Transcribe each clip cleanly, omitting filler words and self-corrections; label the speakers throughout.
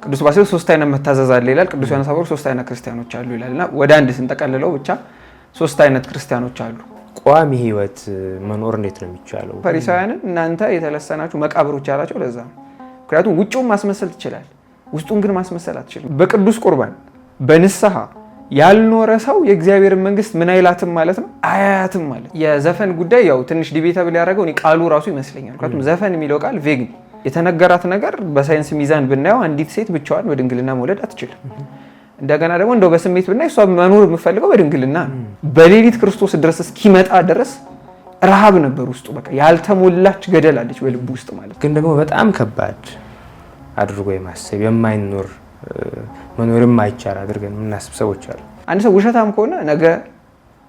Speaker 1: ቅዱስ ባስልዮስ 3 አይነት መታዘዝ አለ ይላል። ቅዱስ ዮሐንስ አፈወርቅ 3 አይነት ክርስቲያኖች አሉ ይላልና ወደ አንድ ስንጠቀልለው ብቻ 3 አይነት ክርስቲያኖች አሉ።
Speaker 2: ቋሚ ህይወት መኖር እንዴት ነው የሚቻለው?
Speaker 1: ፈሪሳውያንን እናንተ የተለሰናችሁ መቃብሮች ያላቸው ለዛ ነው። ምክንያቱም ውጭውን ማስመሰል ትችላል፣ ውስጡን ግን ማስመሰል አትችልም። በቅዱስ ቁርባን በንስሐ ያልኖረ ሰው የእግዚአብሔርን መንግስት ምን አይላትም ማለት ነው፣ አያያትም ማለት። የዘፈን ጉዳይ ያው ትንሽ ዲቤታብል ያደረገው እኔ ቃሉ ራሱ ይመስለኛል። ምክንያቱም ዘፈን የሚለው ቃል ቬግ ነው። የተነገራት ነገር በሳይንስ ሚዛን ብናየው አንዲት ሴት ብቻዋን በድንግልና መውለድ አትችልም። እንደገና ደግሞ እንደው በስሜት ብናይ እሷ መኖር የምፈልገው በድንግልና ነው። በሌሊት ክርስቶስ ድረስ እስኪመጣ ድረስ ረሃብ ነበር ውስጡ። በቃ ያልተሞላች ገደል አለች በልቡ ውስጥ ማለት።
Speaker 2: ግን ደግሞ በጣም ከባድ አድርጎ የማሰብ የማይኖር መኖርም አይቻል አድርገን የምናስብ ሰዎች አሉ።
Speaker 1: አንድ ሰው ውሸታም ከሆነ ነገ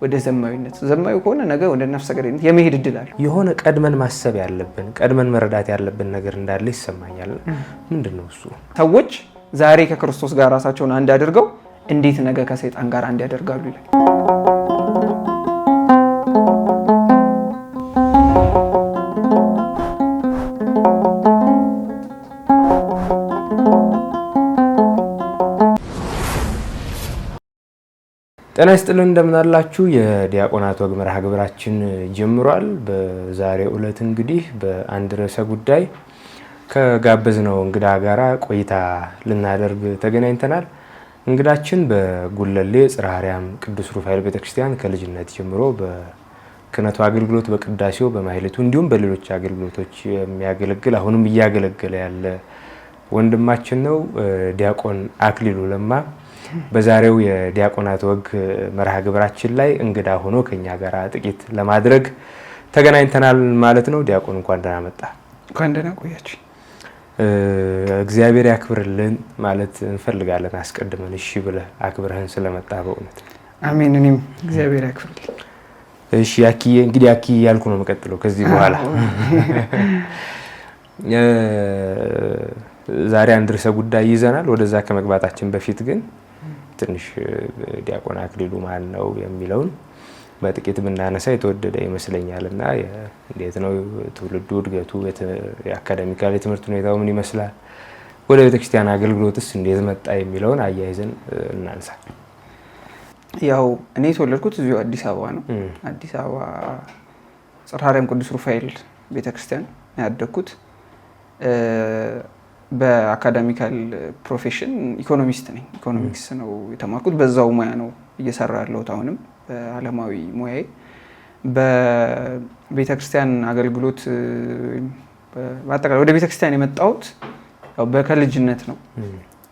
Speaker 1: ወደ ዘማዊነት፣ ዘማዊ ከሆነ ነገ ወደ ነፍሰ ገዳይነት የመሄድ እድል አለ።
Speaker 2: የሆነ ቀድመን ማሰብ ያለብን ቀድመን መረዳት ያለብን ነገር እንዳለ ይሰማኛል። ምንድነው እሱ?
Speaker 1: ሰዎች ዛሬ ከክርስቶስ ጋር ራሳቸውን አንድ አድርገው እንዴት ነገ ከሰይጣን ጋር አንድ ያደርጋሉ ይላል።
Speaker 2: ጤና ይስጥልን እንደምን አላችሁ? የዲያቆናት ወግ መርሃ ግብራችን ጀምሯል። በዛሬው ዕለት እንግዲህ በአንድ ርዕሰ ጉዳይ ከጋበዝነው እንግዳ ጋራ ቆይታ ልናደርግ ተገናኝተናል። እንግዳችን በጉለሌ ጽርሐ አርያም ቅዱስ ሩፋኤል ቤተክርስቲያን ከልጅነት ጀምሮ በክህነቱ አገልግሎት፣ በቅዳሴው፣ በማህሌቱ እንዲሁም በሌሎች አገልግሎቶች የሚያገለግል አሁንም እያገለገለ ያለ ወንድማችን ነው። ዲያቆን አክሊሉ ለማ በዛሬው የዲያቆናት ወግ መርሃ ግብራችን ላይ እንግዳ ሆኖ ከኛ ጋር ጥቂት ለማድረግ ተገናኝተናል ማለት ነው። ዲያቆን እንኳን ደህና መጣ።
Speaker 1: እንኳን ደህና ቆያችሁ።
Speaker 2: እግዚአብሔር ያክብርልን ማለት እንፈልጋለን። አስቀድመን እሺ ብለህ አክብረህን ስለመጣ በእውነት
Speaker 1: አሜን። እኔም እግዚአብሔር ያክብርልኝ።
Speaker 2: እሺ ያኪዬ፣ እንግዲህ ያኪ ያልኩ ነው የምቀጥለው ከዚህ በኋላ። ዛሬ አንድ ርዕሰ ጉዳይ ይዘናል። ወደዛ ከመግባታችን በፊት ግን ትንሽ ዲያቆን አክሊሉ ማን ነው የሚለውን በጥቂት ብናነሳ የተወደደ ይመስለኛልና እንዴት ነው ትውልዱ፣ እድገቱ፣ የአካዳሚካል የትምህርት ሁኔታው ምን ይመስላል፣ ወደ ቤተክርስቲያን አገልግሎትስ እንዴት መጣ የሚለውን አያይዘን እናንሳ።
Speaker 1: ያው እኔ የተወለድኩት እዚሁ አዲስ አበባ ነው። አዲስ አበባ ጽርሐ አርያም ቅዱስ ሩፋኤል ቤተክርስቲያን ያደግኩት። በአካዳሚካል ፕሮፌሽን ኢኮኖሚስት ነኝ። ኢኮኖሚክስ ነው የተማርኩት። በዛው ሙያ ነው እየሰራ ያለሁት አሁንም በዓለማዊ ሙያዬ። በቤተክርስቲያን አገልግሎት በአጠቃላይ ወደ ቤተክርስቲያን የመጣሁት ያው ከልጅነት ነው።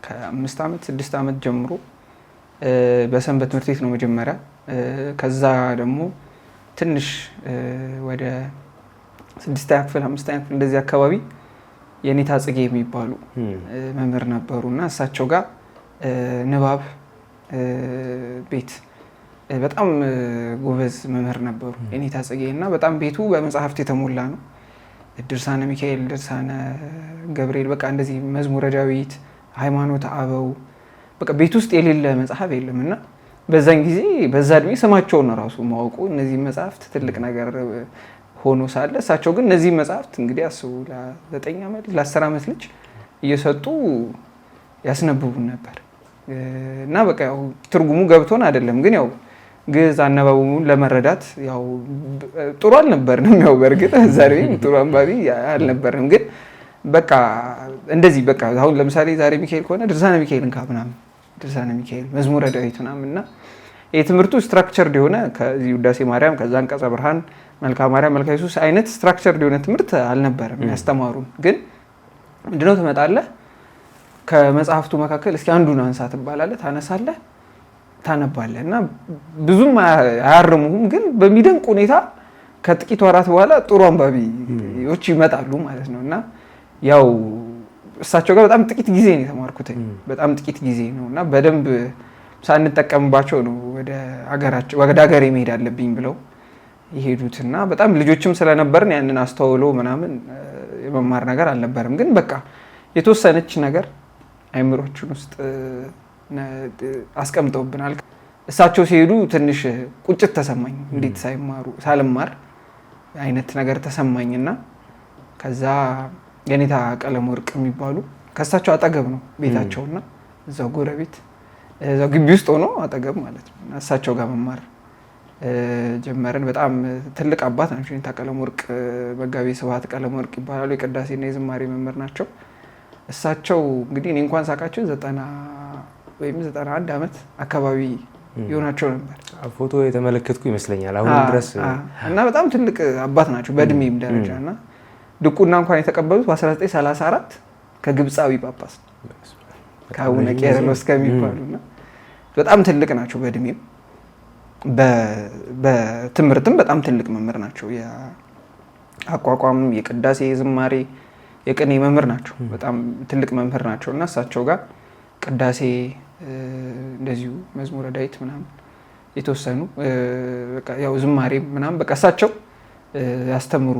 Speaker 1: ከ5 ዓመት 6 ዓመት ጀምሮ በሰንበት ትምህርት ቤት ነው መጀመሪያ። ከዛ ደግሞ ትንሽ ወደ 6ኛ ክፍል 5ኛ ክፍል እንደዚህ አካባቢ የኔታ ጽጌ የሚባሉ መምህር ነበሩና እሳቸው ጋር ንባብ ቤት በጣም ጎበዝ መምህር ነበሩ የኔታ ጽጌ። እና በጣም ቤቱ በመጽሐፍት የተሞላ ነው። ድርሳነ ሚካኤል፣ ድርሳነ ገብርኤል፣ በቃ እንደዚህ መዝሙረ ዳዊት፣ ሃይማኖተ አበው፣ በቃ ቤት ውስጥ የሌለ መጽሐፍ የለም። እና በዛን ጊዜ በዛ እድሜ ስማቸውን ራሱ ማወቁ እነዚህ መጽሐፍት ትልቅ ነገር ሆኖ ሳለ እሳቸው ግን እነዚህ መጽሐፍት እንግዲህ አስቡ ለ9 ዓመት ለ10 ዓመት ልጅ እየሰጡ ያስነብቡን ነበር። እና በቃ ያው ትርጉሙ ገብቶን አይደለም፣ ግን ያው ግዕዝ አነባበቡን ለመረዳት ያው ጥሩ አልነበርንም። ያው በእርግጥ ዛሬ ጥሩ አንባቢ አልነበርንም፣ ግን በቃ እንደዚህ በቃ አሁን ለምሳሌ ዛሬ ሚካኤል ከሆነ ድርሳነ ሚካኤልን ምናምን ድርሳነ ሚካኤል፣ መዝሙረ ዳዊት ምናምን እና የትምህርቱ ስትራክቸርድ የሆነ ከዚህ ውዳሴ ማርያም፣ ከዛ አንቀጸ ብርሃን፣ መልክአ ማርያም፣ መልክአ ኢየሱስ አይነት ስትራክቸርድ የሆነ ትምህርት አልነበረም ያስተማሩን። ግን ምንድነው ትመጣለህ ከመጽሐፍቱ መካከል እስኪ አንዱን አንሳ ትባላለህ፣ ታነሳለህ፣ ታነባለህ እና ብዙም አያርሙህም፣ ግን በሚደንቅ ሁኔታ ከጥቂት ወራት በኋላ ጥሩ አንባቢዎች ይመጣሉ ማለት ነው። እና ያው እሳቸው ጋር በጣም ጥቂት ጊዜ ነው የተማርኩት፣ በጣም ጥቂት ጊዜ ነው እና በደንብ ሳንጠቀምባቸው ነው ወደ ሀገሬ መሄድ አለብኝ ብለው የሄዱትና በጣም ልጆችም ስለነበርን ያንን አስተውሎ ምናምን የመማር ነገር አልነበረም። ግን በቃ የተወሰነች ነገር አይምሮችን ውስጥ አስቀምጠውብናል። እሳቸው ሲሄዱ ትንሽ ቁጭት ተሰማኝ፣ እንዴት ሳልማር አይነት ነገር ተሰማኝና ከዛ የኔታ ቀለም ወርቅ የሚባሉ ከእሳቸው አጠገብ ነው ቤታቸውና እዛው ጎረቤት እዛው ግቢ ውስጥ ሆኖ አጠገብ ማለት ነው። እና እሳቸው ጋር መማር ጀመርን። በጣም ትልቅ አባት ናቸው። የኔታ ቀለመወርቅ መጋቤ ስብሐት ቀለመወርቅ ይባላሉ። የቅዳሴና የዝማሬ መምህር ናቸው። እሳቸው እንግዲህ እኔ እንኳን ሳቃቸው 90 ወይም 91 ዓመት አካባቢ ይሆናቸው ነበር።
Speaker 2: ፎቶ የተመለከትኩ ይመስለኛል አሁንም ድረስ
Speaker 1: እና በጣም ትልቅ አባት ናቸው በእድሜም ደረጃ እና ድቁና እንኳን የተቀበሉት በ1934 ከግብፃዊ ጳጳስ ከአቡነ ቄርሎስ ከሚባሉና በጣም ትልቅ ናቸው በእድሜም በትምህርትም በጣም ትልቅ መምህር ናቸው። የአቋቋም የቅዳሴ የዝማሬ የቅኔ መምህር ናቸው። በጣም ትልቅ መምህር ናቸው እና እሳቸው ጋር ቅዳሴ እንደዚሁ መዝሙረ ዳዊት ምናምን የተወሰኑ ያው ዝማሬ ምናምን በቃ እሳቸው ያስተምሩ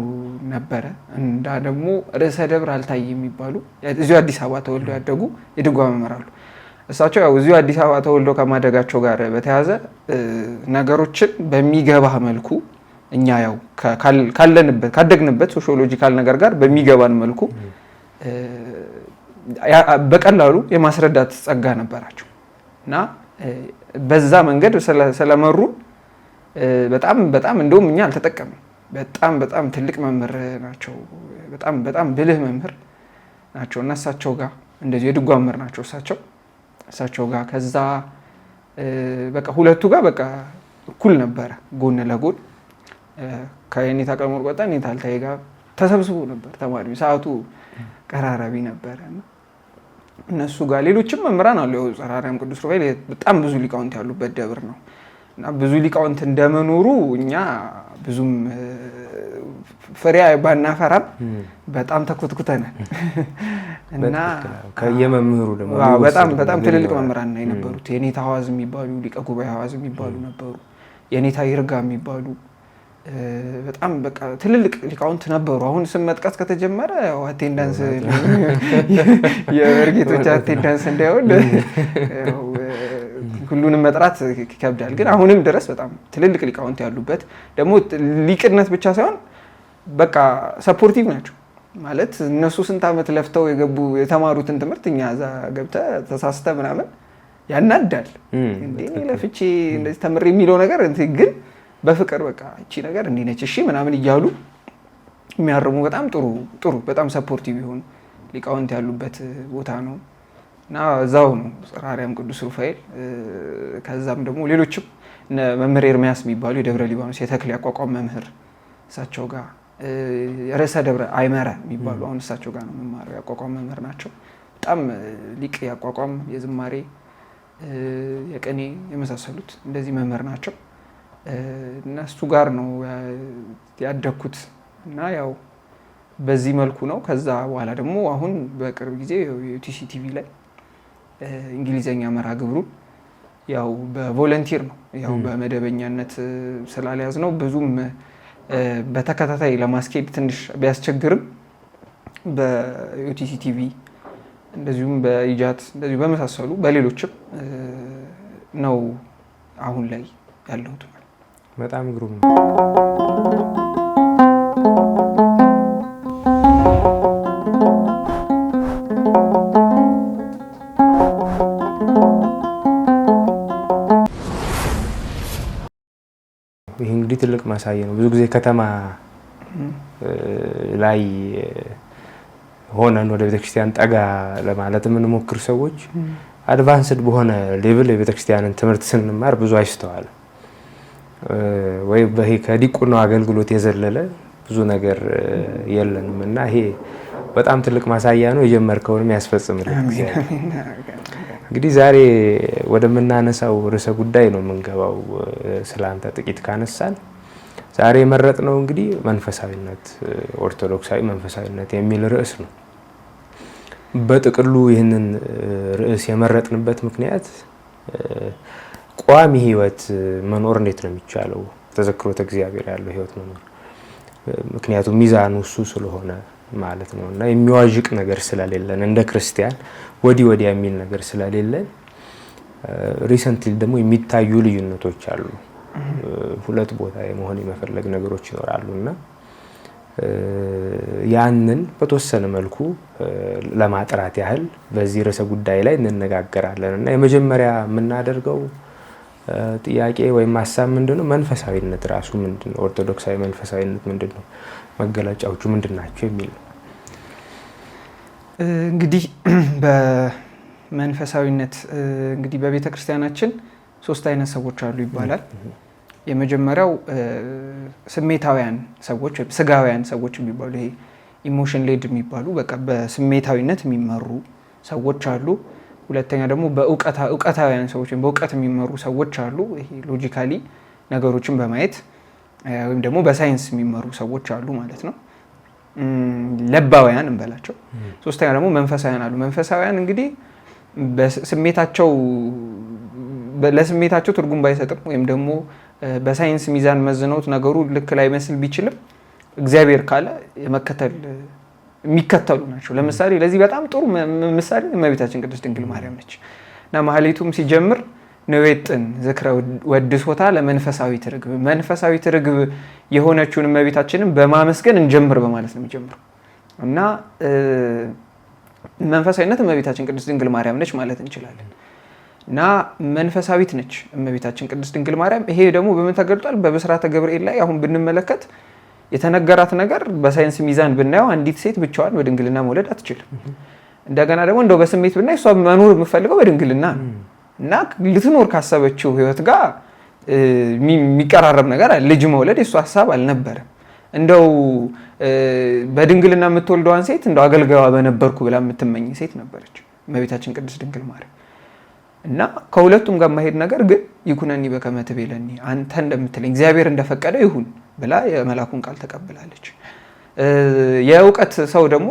Speaker 1: ነበረ። እንዳ ደግሞ ርዕሰ ደብር አልታይ የሚባሉ እዚሁ አዲስ አበባ ተወልደው ያደጉ የድጓ መምህር አሉ። እሳቸው ያው እዚሁ አዲስ አበባ ተወልደው ከማደጋቸው ጋር በተያያዘ ነገሮችን በሚገባ መልኩ እኛ ያው ካለንበት ካደግንበት ሶሺዮሎጂካል ነገር ጋር በሚገባን መልኩ በቀላሉ የማስረዳት ጸጋ ነበራቸው እና በዛ መንገድ ስለመሩ በጣም እንደውም እኛ አልተጠቀምም። በጣም ትልቅ መምህር ናቸው። በጣም ብልህ መምህር ናቸው እና እሳቸው ጋር እንደዚህ የድጓ መምህር ናቸው። እሳቸው ጋር ከዛ በቃ ሁለቱ ጋር በቃ እኩል ነበረ ጎን ለጎን ከኔታ ቀለመወርቅ ወጣ ኔታ አልታይ ጋር ተሰብስቦ ነበር ተማሪው። ሰዓቱ ቀራራቢ ነበረ እና እነሱ ጋር ሌሎችም መምህራን አሉ። ጸረ አርያም ቅዱስ ሩፋኤል በጣም ብዙ ሊቃውንት ያሉበት ደብር ነው እና ብዙ ሊቃውንት እንደመኖሩ እኛ ብዙም ፍሬ ባናፈራም በጣም ተኮትኩተናል እና
Speaker 2: ከየመምህሩ ደግሞ
Speaker 1: በጣም ትልልቅ መምህራን ነው የነበሩት። የኔታ ሐዋዝ የሚባሉ ሊቀ ጉባኤ ሐዋዝ የሚባሉ ነበሩ። የኔታ ይርጋ የሚባሉ በጣም በቃ ትልልቅ ሊቃውንት ነበሩ። አሁን ስም መጥቀስ ከተጀመረ ያው አቴንዳንስ የመርጌቶች አቴንዳንስ እንዳይሆን ሁሉንም መጥራት ይከብዳል። ግን አሁንም ድረስ በጣም ትልልቅ ሊቃውንት ያሉበት ደግሞ ሊቅነት ብቻ ሳይሆን በቃ ሰፖርቲቭ ናቸው ማለት እነሱ ስንት ዓመት ለፍተው የተማሩትን ትምህርት እኛ እዛ ገብተህ ተሳስተ ምናምን ያናዳል። እንዴ ለፍቼ እንደዚህ ተምሬ የሚለው ነገር ግን በፍቅር በቃ እቺ ነገር እንዲህ ነች እሺ ምናምን እያሉ የሚያርሙ በጣም ጥሩ በጣም ሰፖርቲቭ የሆኑ ሊቃውንት ያሉበት ቦታ ነው እና እዛው ነው ጸረ አርያም ቅዱስ ሩፋኤል። ከዛም ደግሞ ሌሎችም መምህር ኤርሚያስ የሚባሉ የደብረ ሊባኖስ የተክል ያቋቋም መምህር እሳቸው ጋር ርዕሰ ደብረ አይመረ የሚባሉ አሁን እሳቸው ጋር ነው መማር ያቋቋም መምህር ናቸው። በጣም ሊቅ ያቋቋም የዝማሬ የቅኔ የመሳሰሉት እንደዚህ መምህር ናቸው። እነሱ ጋር ነው ያደግኩት እና ያው በዚህ መልኩ ነው። ከዛ በኋላ ደግሞ አሁን በቅርብ ጊዜ የዩቲሲ ቲቪ ላይ እንግሊዘኛ መርሃ ግብሩ ያው በቮለንቲር ነው ያው በመደበኛነት ስላልያዝ ነው ብዙም በተከታታይ ለማስኬድ ትንሽ ቢያስቸግርም በዩቲሲ ቲቪ እንደዚሁም በኢጃት እንደዚሁ በመሳሰሉ በሌሎችም ነው አሁን ላይ ያለሁት።
Speaker 2: በጣም ግሩም ነው። ይህ እንግዲህ ትልቅ ማሳያ ነው። ብዙ ጊዜ ከተማ ላይ ሆነን ወደ ቤተክርስቲያን ጠጋ ለማለት የምንሞክር ሰዎች አድቫንስድ በሆነ ሌቭል የቤተክርስቲያንን ትምህርት ስንማር ብዙ አይስተዋል ወይ ከዲቁናው አገልግሎት የዘለለ ብዙ ነገር የለንም እና ይሄ በጣም ትልቅ ማሳያ ነው። የጀመርከውንም ያስፈጽምልህ። እንግዲህ ዛሬ ወደምናነሳው ርዕሰ ጉዳይ ነው የምንገባው። ስላንተ ጥቂት ካነሳን ዛሬ የመረጥነው እንግዲህ መንፈሳዊነት፣ ኦርቶዶክሳዊ መንፈሳዊነት የሚል ርዕስ ነው። በጥቅሉ ይህንን ርዕስ የመረጥንበት ምክንያት ቋሚ ህይወት መኖር እንዴት ነው የሚቻለው? ተዘክሮተ እግዚአብሔር ያለው ህይወት መኖር ምክንያቱም ሚዛኑ እሱ ስለሆነ ማለት ነው እና የሚዋዥቅ ነገር ስለሌለን እንደ ክርስቲያን ወዲያ የሚል ነገር ስለሌለን ሪሰንትሊ ደግሞ የሚታዩ ልዩነቶች አሉ። ሁለት ቦታ የመሆን የመፈለግ ነገሮች ይኖራሉ እና ያንን በተወሰነ መልኩ ለማጥራት ያህል በዚህ ርዕሰ ጉዳይ ላይ እንነጋገራለን እና የመጀመሪያ የምናደርገው ጥያቄ ወይም ሀሳብ ምንድነው? መንፈሳዊነት ራሱ ምንድነው? ኦርቶዶክሳዊ መንፈሳዊነት ምንድነው? መገለጫዎቹ ምንድናቸው የሚል ነው።
Speaker 1: እንግዲህ በመንፈሳዊነት እንግዲህ በቤተ ክርስቲያናችን 3 አይነት ሰዎች አሉ ይባላል። የመጀመሪያው ስሜታውያን ሰዎች ወይም ስጋውያን ሰዎች የሚባሉ ይሄ ኢሞሽን ሌድ የሚባሉ በቃ በስሜታዊነት የሚመሩ ሰዎች አሉ። ሁለተኛ ደግሞ በእውቀታውያን ሰዎች ወይም በእውቀት የሚመሩ ሰዎች አሉ። ይሄ ሎጂካሊ ነገሮችን በማየት ወይም ደግሞ በሳይንስ የሚመሩ ሰዎች አሉ ማለት ነው። ለባውያን እንበላቸው። ሶስተኛ ደግሞ መንፈሳውያን አሉ። መንፈሳውያን እንግዲህ ለስሜታቸው ትርጉም ባይሰጥም ወይም ደግሞ በሳይንስ ሚዛን መዝነውት ነገሩ ልክ ላይ መስል ቢችልም እግዚአብሔር ካለ የሚከተሉ ናቸው። ለምሳሌ ለዚህ በጣም ጥሩ ምሳሌ እመቤታችን ቅድስት ድንግል ማርያም ነች እና ማህሌቱም ሲጀምር ንዌጥን ዝክረ ወድሶታ ለመንፈሳዊት ርግብ፣ መንፈሳዊት ርግብ የሆነችውን እመቤታችንን በማመስገን እንጀምር በማለት ነው የሚጀምረው እና መንፈሳዊነት እመቤታችን ቅድስት ድንግል ማርያም ነች ማለት እንችላለን። እና መንፈሳዊት ነች እመቤታችን ቅድስት ድንግል ማርያም። ይሄ ደግሞ በምን ተገልጧል? በብስራተ ገብርኤል ላይ አሁን ብንመለከት የተነገራት ነገር በሳይንስ ሚዛን ብናየው አንዲት ሴት ብቻዋን በድንግልና መውለድ አትችልም። እንደገና ደግሞ እንደው በስሜት ብናይ እሷ መኖር የምፈልገው በድንግልና ነው እና ልትኖር ካሰበችው ህይወት ጋር የሚቀራረብ ነገር ልጅ መውለድ የእሷ ሀሳብ አልነበረም። እንደው በድንግልና የምትወልደዋን ሴት እንደው አገልጋዋ በነበርኩ ብላ የምትመኝ ሴት ነበረች እመቤታችን ቅድስት ድንግል ማርያም። እና ከሁለቱም ጋር ማሄድ ነገር ግን ይኩነኒ በከመ ትቤለኒ፣ አንተ እንደምትለኝ እግዚአብሔር እንደፈቀደ ይሁን ብላ የመላኩን ቃል ተቀብላለች። የእውቀት ሰው ደግሞ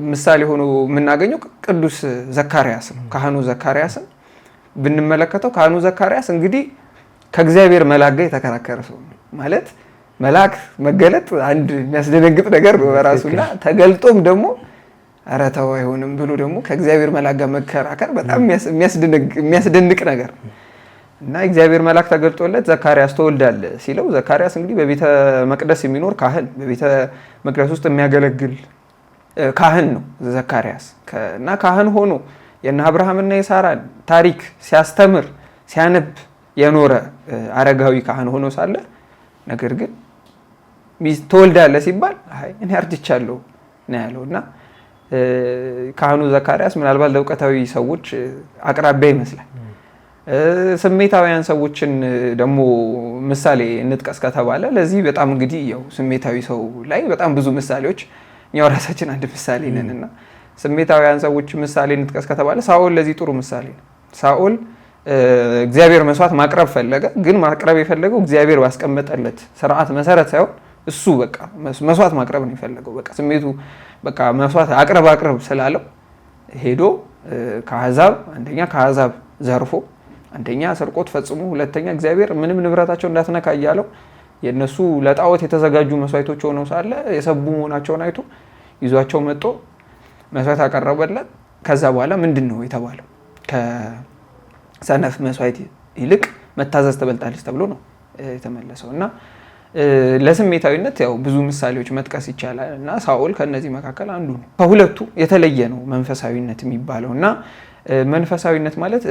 Speaker 1: ምሳሌ ሆኖ የምናገኘው ቅዱስ ዘካርያስ ነው። ካህኑ ዘካርያስን ብንመለከተው ካህኑ ዘካርያስ እንግዲህ ከእግዚአብሔር መልአክ ጋር የተከራከረ ሰው ነው። ማለት መልአክ መገለጥ አንድ የሚያስደነግጥ ነገር ነው በራሱና ተገልጦም ደግሞ ኧረ ተው አይሆንም ብሎ ደግሞ ከእግዚአብሔር መልአክ ጋር መከራከር በጣም የሚያስደንቅ ነገር እና እግዚአብሔር መልአክ ተገልጦለት ዘካርያስ ትወልዳለህ ሲለው ዘካርያስ እንግዲህ በቤተ መቅደስ የሚኖር ካህን፣ በቤተ መቅደስ ውስጥ የሚያገለግል ካህን ነው ዘካርያስ እና ካህን ሆኖ የእነ አብርሃምና የሳራን ታሪክ ሲያስተምር ሲያነብ የኖረ አረጋዊ ካህን ሆኖ ሳለ ነገር ግን ትወልዳለህ ሲባል አይ እኔ አርጅቻለሁ ነው ያለው እና ካህኑ ዘካርያስ ምናልባት ለእውቀታዊ ሰዎች አቅራቢያ ይመስላል። ስሜታውያን ሰዎችን ደግሞ ምሳሌ እንጥቀስ ከተባለ ለዚህ በጣም እንግዲህ ያው ስሜታዊ ሰው ላይ በጣም ብዙ ምሳሌዎች እኛው ራሳችን አንድ ምሳሌ ነን እና ስሜታውያን ሰዎች ምሳሌ እንጥቀስ ከተባለ ሳኦል ለዚህ ጥሩ ምሳሌ ነው። ሳኦል እግዚአብሔር መስዋዕት ማቅረብ ፈለገ። ግን ማቅረብ የፈለገው እግዚአብሔር ባስቀመጠለት ስርዓት መሰረት ሳይሆን እሱ በቃ መስዋዕት ማቅረብ ነው የፈለገው። በቃ ስሜቱ በቃ መስዋዕት አቅርብ ስላለው ሄዶ አንደኛ ከአሕዛብ ዘርፎ፣ አንደኛ ስርቆት ፈጽሞ፣ ሁለተኛ እግዚአብሔር ምንም ንብረታቸው እንዳትነካ እያለው የነሱ ለጣዖት የተዘጋጁ መስዋዕቶች ሆነው ሳለ የሰቡ መሆናቸውን አይቶ ይዟቸው መጥቶ መስዋዕት አቀረበለት። ከዛ በኋላ ምንድን ነው የተባለው? ከሰነፍ መስዋዕት ይልቅ መታዘዝ ትበልጣለች ተብሎ ነው የተመለሰው እና ለስሜታዊነት ያው ብዙ ምሳሌዎች መጥቀስ ይቻላል እና ሳኦል ከነዚህ መካከል አንዱ ነው። ከሁለቱ የተለየ ነው መንፈሳዊነት የሚባለው እና መንፈሳዊነት ማለት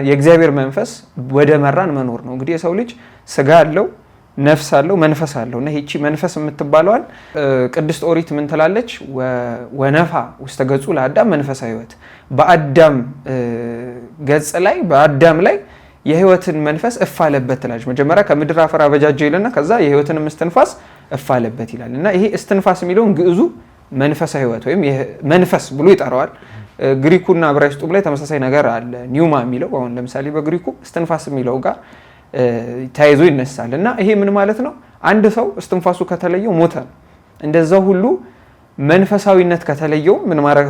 Speaker 1: የእግዚአብሔር መንፈስ ወደ መራን መኖር ነው። እንግዲህ የሰው ልጅ ስጋ አለው፣ ነፍስ አለው፣ መንፈስ አለው እና ይቺ መንፈስ የምትባለዋል ቅድስት ኦሪት ምን ትላለች? ወነፋ ውስተ ገጹ ለአዳም መንፈሳዊ ሕይወት፣ በአዳም ገጽ ላይ በአዳም ላይ የህይወትን መንፈስ እፍ አለበት ትላለች። መጀመሪያ ከምድር አፈር አበጃጀ ይልና ከዛ የህይወትን እስትንፋስ እፍ አለበት ይላል እና ይሄ እስትንፋስ የሚለውን ግዕዙ መንፈሳዊ ሕይወት ወይም መንፈስ ብሎ ይጠራዋል። ግሪኩና ዕብራይስጡም ላይ ተመሳሳይ ነገር አለ። ኒውማ የሚለው አሁን ለምሳሌ በግሪኩ እስትንፋስ የሚለው ጋር ተያይዞ ይነሳል እና ይሄ ምን ማለት ነው? አንድ ሰው እስትንፋሱ ከተለየው ሞተ ነው። እንደዛው ሁሉ መንፈሳዊነት ከተለየው ምን ማለት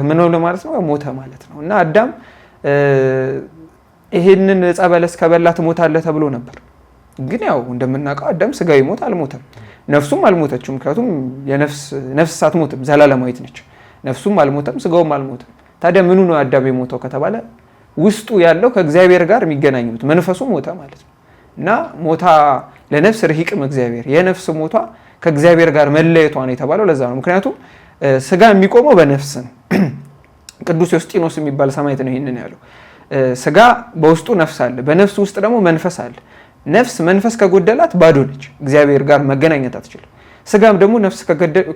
Speaker 1: ነው? ሞተ ማለት ነው እና አዳም ይሄንን ዕፀ በለስ ከበላ ትሞታለህ ተብሎ ነበር። ግን ያው እንደምናውቀው አዳም ስጋዊ ሞት አልሞተም፣ ነፍሱም አልሞተችም። ምክንያቱም ነፍስ አትሞትም፣ ዘላለማዊት ነች። ነፍሱም አልሞተም፣ ስጋውም አልሞተም። ታዲያ ምኑ ነው አዳም የሞተው ከተባለ ውስጡ ያለው ከእግዚአብሔር ጋር የሚገናኙት መንፈሱ ሞተ ማለት ነው እና ሞታ ለነፍስ ርሂቅም እግዚአብሔር፣ የነፍስ ሞቷ ከእግዚአብሔር ጋር መለየቷ ነው የተባለው ለዛ ነው። ምክንያቱም ስጋ የሚቆመው በነፍስ ነው። ቅዱስ ዮስጢኖስ የሚባል ሰማዕት ነው ይህንን ያለው። ስጋ በውስጡ ነፍስ አለ፣ በነፍስ ውስጥ ደግሞ መንፈስ አለ። ነፍስ መንፈስ ከጎደላት ባዶ ነች፣ እግዚአብሔር ጋር መገናኘት አትችልም። ስጋም ደግሞ ነፍስ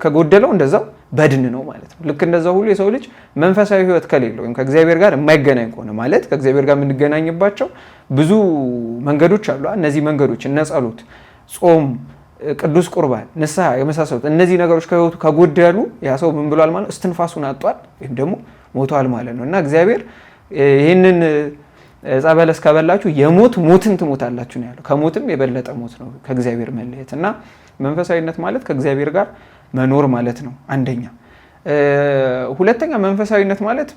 Speaker 1: ከጎደለው እንደዛው በድን ነው ማለት ነው። ልክ እንደዛው ሁሉ የሰው ልጅ መንፈሳዊ ሕይወት ከሌለው ወይም ከእግዚአብሔር ጋር የማይገናኝ ከሆነ ማለት ከእግዚአብሔር ጋር የምንገናኝባቸው ብዙ መንገዶች አሉ። እነዚህ መንገዶች እነ ጸሎት፣ ጾም፣ ቅዱስ ቁርባን፣ ንስሐ የመሳሰሉት እነዚህ ነገሮች ከሕይወቱ ከጎደሉ ያ ሰው ምን ብሏል ማለት እስትንፋሱን አጧል ወይም ደግሞ ሞቷል ማለት ነው። እና እግዚአብሔር ይህንን ዕፀ በለስ ከበላችሁ የሞት ሞትን ትሞታላችሁ ነው ያለው። ከሞትም የበለጠ ሞት ነው ከእግዚአብሔር መለየት እና መንፈሳዊነት ማለት ከእግዚአብሔር ጋር መኖር ማለት ነው አንደኛ። ሁለተኛ መንፈሳዊነት ማለት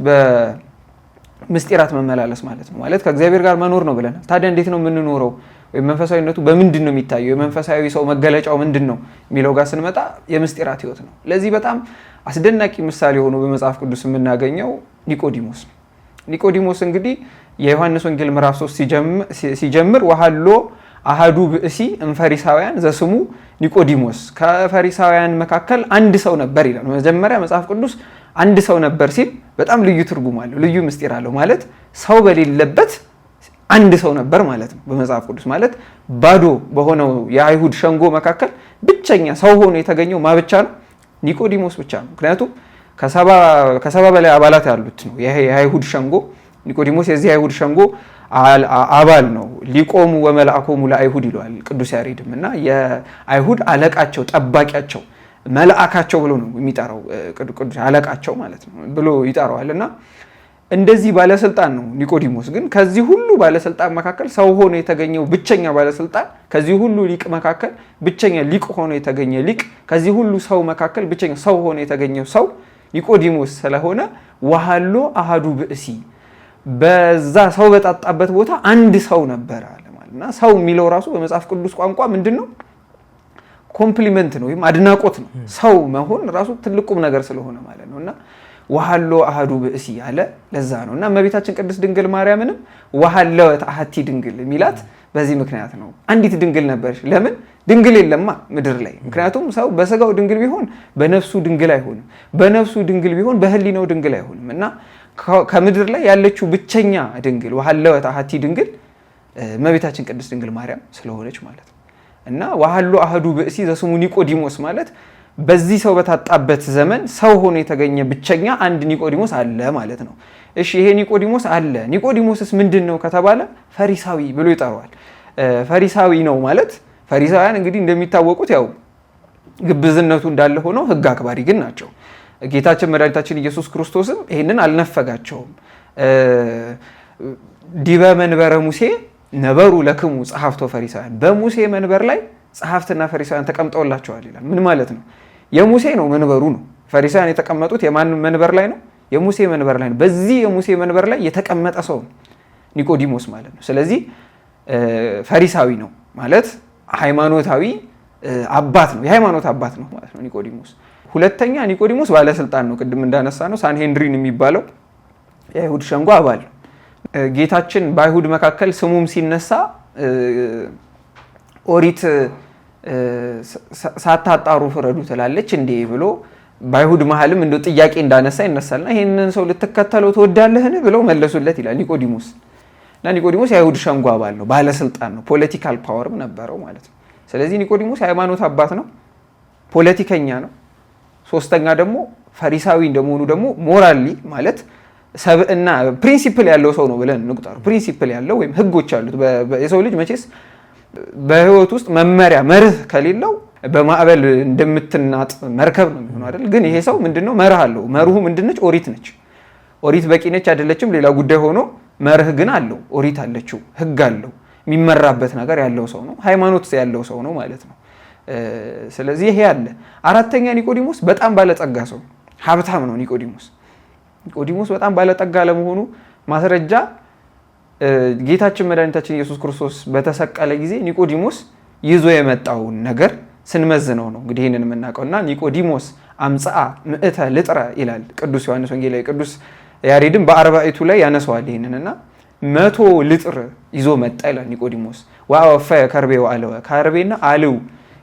Speaker 1: በምስጢራት መመላለስ ማለት ነው። ማለት ከእግዚአብሔር ጋር መኖር ነው ብለናል። ታዲያ እንዴት ነው የምንኖረው? ወይም መንፈሳዊነቱ በምንድን ነው የሚታየው? የመንፈሳዊ ሰው መገለጫው ምንድን ነው የሚለው ጋር ስንመጣ የምስጢራት ሕይወት ነው። ለዚህ በጣም አስደናቂ ምሳሌ ሆኖ በመጽሐፍ ቅዱስ የምናገኘው ኒቆዲሞስ ነው። ኒቆዲሞስ እንግዲህ የዮሐንስ ወንጌል ምዕራፍ 3 ሲጀምር ወሃሎ አሃዱ ብእሲ እምፈሪሳውያን ዘስሙ ኒቆዲሞስ፣ ከፈሪሳውያን መካከል አንድ ሰው ነበር ይላል። መጀመሪያ መጽሐፍ ቅዱስ አንድ ሰው ነበር ሲል በጣም ልዩ ትርጉም አለው፣ ልዩ ምስጢር አለው። ማለት ሰው በሌለበት አንድ ሰው ነበር ማለት ነው። በመጽሐፍ ቅዱስ ማለት ባዶ በሆነው የአይሁድ ሸንጎ መካከል ብቸኛ ሰው ሆኖ የተገኘው ማ ብቻ ነው? ኒቆዲሞስ ብቻ ነው። ምክንያቱም ከሰባ በላይ አባላት ያሉት ነው የአይሁድ ሸንጎ። ኒቆዲሞስ የዚህ አይሁድ ሸንጎ አባል ነው። ሊቆሙ ወመልአኮሙ ለአይሁድ ይለዋል ቅዱስ ያሬድም። እና የአይሁድ አለቃቸው፣ ጠባቂያቸው፣ መልአካቸው ብሎ ነው የሚጠራው ቅዱስ አለቃቸው ማለት ነው ብሎ ይጠራዋል። እና እንደዚህ ባለስልጣን ነው ኒቆዲሞስ። ግን ከዚህ ሁሉ ባለስልጣን መካከል ሰው ሆኖ የተገኘው ብቸኛ ባለስልጣን፣ ከዚህ ሁሉ ሊቅ መካከል ብቸኛ ሊቅ ሆኖ የተገኘ ሊቅ፣ ከዚህ ሁሉ ሰው መካከል ብቸኛ ሰው ሆኖ የተገኘው ሰው ኒቆዲሞስ ስለሆነ ወሃሎ አሃዱ ብእሲ፣ በዛ ሰው በጣጣበት ቦታ አንድ ሰው ነበር አለ ማለት እና ሰው የሚለው ራሱ በመጽሐፍ ቅዱስ ቋንቋ ምንድን ነው? ኮምፕሊመንት ነው ወይም አድናቆት ነው። ሰው መሆን ራሱ ትልቁም ነገር ስለሆነ ማለት ነው። እና ወሃሎ አሃዱ ብእሲ አለ ለዛ ነው። እና እመቤታችን ቅድስት ድንግል ማርያምንም ወሃለወት አሐቲ ድንግል የሚላት በዚህ ምክንያት ነው። አንዲት ድንግል ነበረች። ለምን? ድንግል የለማ ምድር ላይ። ምክንያቱም ሰው በስጋው ድንግል ቢሆን በነፍሱ ድንግል አይሆንም፣ በነፍሱ ድንግል ቢሆን በህሊናው ድንግል አይሆንም። እና ከምድር ላይ ያለችው ብቸኛ ድንግል ወሃለወት አሐቲ ድንግል እመቤታችን ቅድስት ድንግል ማርያም ስለሆነች ማለት ነው። እና ወሃሎ አሃዱ ብእሲ ዘስሙ ኒቆዲሞስ ማለት በዚህ ሰው በታጣበት ዘመን ሰው ሆኖ የተገኘ ብቸኛ አንድ ኒቆዲሞስ አለ ማለት ነው። እሺ ይሄ ኒቆዲሞስ አለ። ኒቆዲሞስስ ምንድን ነው ከተባለ ፈሪሳዊ ብሎ ይጠራዋል። ፈሪሳዊ ነው ማለት ፈሪሳውያን እንግዲህ እንደሚታወቁት ያው ግብዝነቱ እንዳለ ሆኖ ሕግ አክባሪ ግን ናቸው። ጌታችን መድኃኒታችን ኢየሱስ ክርስቶስም ይህንን አልነፈጋቸውም። ዲበ መንበረ ሙሴ ነበሩ ለክሙ ጸሐፍቶ ፈሪሳውያን፣ በሙሴ መንበር ላይ ጸሐፍትና ፈሪሳውያን ተቀምጠውላቸዋል ይላል። ምን ማለት ነው? የሙሴ ነው መንበሩ ነው። ፈሪሳውያን የተቀመጡት የማን መንበር ላይ ነው? የሙሴ መንበር ላይ ነው። በዚህ የሙሴ መንበር ላይ የተቀመጠ ሰው ኒቆዲሞስ ማለት ነው። ስለዚህ ፈሪሳዊ ነው ማለት ሃይማኖታዊ አባት ነው፣ የሃይማኖት አባት ነው ማለት ነው ኒቆዲሞስ። ሁለተኛ ኒቆዲሞስ ባለስልጣን ነው። ቅድም እንዳነሳ ነው ሳንሄድሪን የሚባለው የአይሁድ ሸንጎ አባል ነው። ጌታችን በአይሁድ መካከል ስሙም ሲነሳ ኦሪት ሳታጣሩ ፍረዱ ትላለች እንዴ ብሎ በአይሁድ መሀልም እንደ ጥያቄ እንዳነሳ ይነሳልና ይህንን ሰው ልትከተለው ትወዳለህን ብለው መለሱለት ይላል ኒቆዲሞስ። እና ኒቆዲሞስ የአይሁድ ሸንጎ አባል ነው፣ ባለስልጣን ነው፣ ፖለቲካል ፓወርም ነበረው ማለት ነው። ስለዚህ ኒቆዲሞስ የሃይማኖት አባት ነው፣ ፖለቲከኛ ነው። ሶስተኛ ደግሞ ፈሪሳዊ እንደመሆኑ ደግሞ ሞራሊ ማለት ሰብእና ፕሪንሲፕል ያለው ሰው ነው ብለን እንቁጠሩ። ፕሪንሲፕል ያለው ወይም ህጎች አሉት። የሰው ልጅ መቼስ በህይወት ውስጥ መመሪያ መርህ ከሌለው በማዕበል እንደምትናጥ መርከብ ነው የሚሆነው አይደል? ግን ይሄ ሰው ምንድነው? መርህ አለው። መርሁ ምንድነች? ኦሪት ነች። ኦሪት በቂ ነች አይደለችም ሌላ ጉዳይ ሆኖ፣ መርህ ግን አለው። ኦሪት አለችው፣ ህግ አለው፣ የሚመራበት ነገር ያለው ሰው ነው፣ ሃይማኖት ያለው ሰው ነው ማለት ነው። ስለዚህ ይሄ አለ። አራተኛ ኒቆዲሞስ በጣም ባለጸጋ ሰው፣ ሀብታም ነው ኒቆዲሞስ። ኒቆዲሞስ በጣም ባለጠጋ ለመሆኑ ማስረጃ ጌታችን መድኃኒታችን ኢየሱስ ክርስቶስ በተሰቀለ ጊዜ ኒቆዲሞስ ይዞ የመጣውን ነገር ስንመዝነው ነው እንግዲህ ይህንን የምናውቀው። እና ኒቆዲሞስ አምጽአ ምእተ ልጥረ ይላል ቅዱስ ዮሐንስ ወንጌላዊ። ቅዱስ ያሬድም በአርባዕቱ ላይ ያነሰዋል ይህንን። እና 100 ልጥር ይዞ መጣ ይላል ኒቆዲሞስ። ወአወፈየ ከርቤ ወአለወ፣ ከርቤና አልው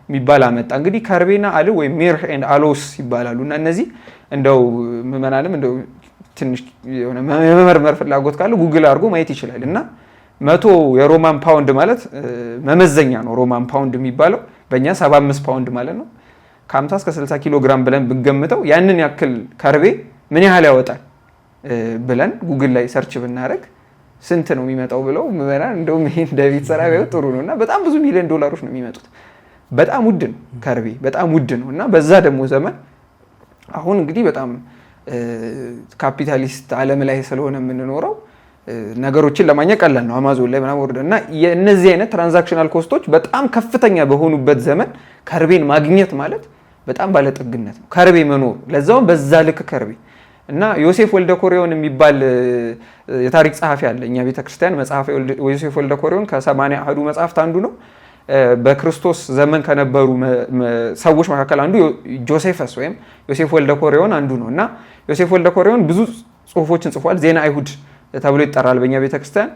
Speaker 1: የሚባል አመጣ። እንግዲህ ከርቤና አልህ ወይም ሚርህ ኤንድ አሎስ ይባላሉ እና እነዚህ እንደው ምዕመናንም እንደው ትንሽ የሆነ የመመርመር ፍላጎት ካለ ጉግል አድርጎ ማየት ይችላል። እና 100 የሮማን ፓውንድ ማለት መመዘኛ ነው። ሮማን ፓውንድ የሚባለው በእኛ 75 ፓውንድ ማለት ነው። ከ50 እስከ 60 ኪሎ ግራም ብለን ብንገምተው ያንን ያክል ከርቤ ምን ያህል ያወጣል ብለን ጉግል ላይ ሰርች ብናደርግ ስንት ነው የሚመጣው ብለው ምዕመናን እንደውም ይሄን ዴቪድ ሰራ ቢያው ጥሩ ነው። እና በጣም ብዙ ሚሊዮን ዶላሮች ነው የሚመጡት። በጣም ውድ ነው ከርቤ፣ በጣም ውድ ነው። እና በዛ ደግሞ ዘመን አሁን እንግዲህ በጣም ካፒታሊስት ዓለም ላይ ስለሆነ የምንኖረው ነገሮችን ለማግኘት ቀላል ነው። አማዞን ላይ ምናምን ወርደ እና የእነዚህ አይነት ትራንዛክሽናል ኮስቶች በጣም ከፍተኛ በሆኑበት ዘመን ከርቤን ማግኘት ማለት በጣም ባለጠግነት ነው። ከርቤ መኖር ለዛውም በዛ ልክ ከርቤ እና ዮሴፍ ወልደ ኮሪዮን የሚባል የታሪክ ጸሐፊ አለ እኛ ቤተክርስቲያን። መጽሐፈ ዮሴፍ ወልደ ኮሪዮን ከ80 አሐዱ መጽሐፍት አንዱ ነው። በክርስቶስ ዘመን ከነበሩ ሰዎች መካከል አንዱ ጆሴፈስ ወይም ዮሴፍ ወልደ ኮሪዮን አንዱ ነው እና ዮሴፍ ወልደ ኮሪዮን ብዙ ጽሁፎችን ጽፏል። ዜና አይሁድ ተብሎ ይጠራል በእኛ ቤተክርስቲያን።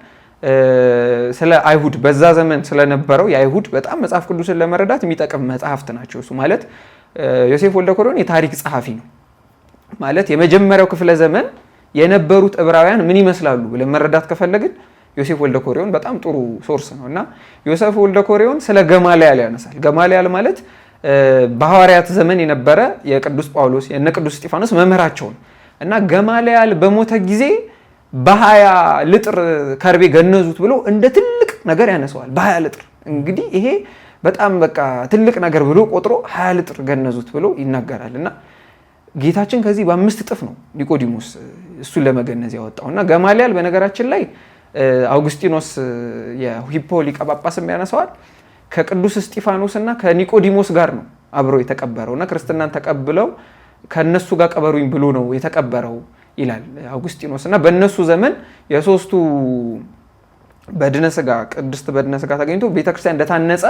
Speaker 1: ስለ አይሁድ በዛ ዘመን ስለነበረው የአይሁድ በጣም መጽሐፍ ቅዱስን ለመረዳት የሚጠቅም መጽሐፍት ናቸው። እሱ ማለት ዮሴፍ ወልደ ኮሪዮን የታሪክ ጸሐፊ ነው ማለት የመጀመሪያው ክፍለ ዘመን የነበሩት ዕብራውያን ምን ይመስላሉ ብለን መረዳት ከፈለግን ዮሴፍ ወልደ ኮሪዮን በጣም ጥሩ ሶርስ ነው እና ዮሴፍ ወልደ ኮሪዮን ስለ ገማልያል ያነሳል። ገማልያል ማለት በሐዋርያት ዘመን የነበረ የቅዱስ ጳውሎስ የነ ቅዱስ እስጢፋኖስ መምህራቸው ነው እና ገማልያል በሞተ ጊዜ በ20 ልጥር ከርቤ ገነዙት ብሎ እንደ ትልቅ ነገር ያነሰዋል። በ20 ልጥር እንግዲህ ይሄ በጣም በቃ ትልቅ ነገር ብሎ ቆጥሮ 20 ልጥር ገነዙት ብሎ ይናገራል እና ጌታችን ከዚህ በ5 እጥፍ ነው ኒቆዲሞስ እሱን ለመገነዝ ያወጣው እና ገማልያል በነገራችን ላይ አውግስጢኖስ የሂፖ ሊቀ ጳጳስም ያነሳዋል ከቅዱስ እስጢፋኖስ እና ከኒቆዲሞስ ጋር ነው አብሮ የተቀበረው እና ክርስትናን ተቀብለው ከነሱ ጋር ቀበሩኝ ብሎ ነው የተቀበረው ይላል አውግስጢኖስ። እና በእነሱ ዘመን የሶስቱ በድነ ሥጋ ቅድስት በድነ ሥጋ ተገኝቶ ቤተክርስቲያን እንደታነጸ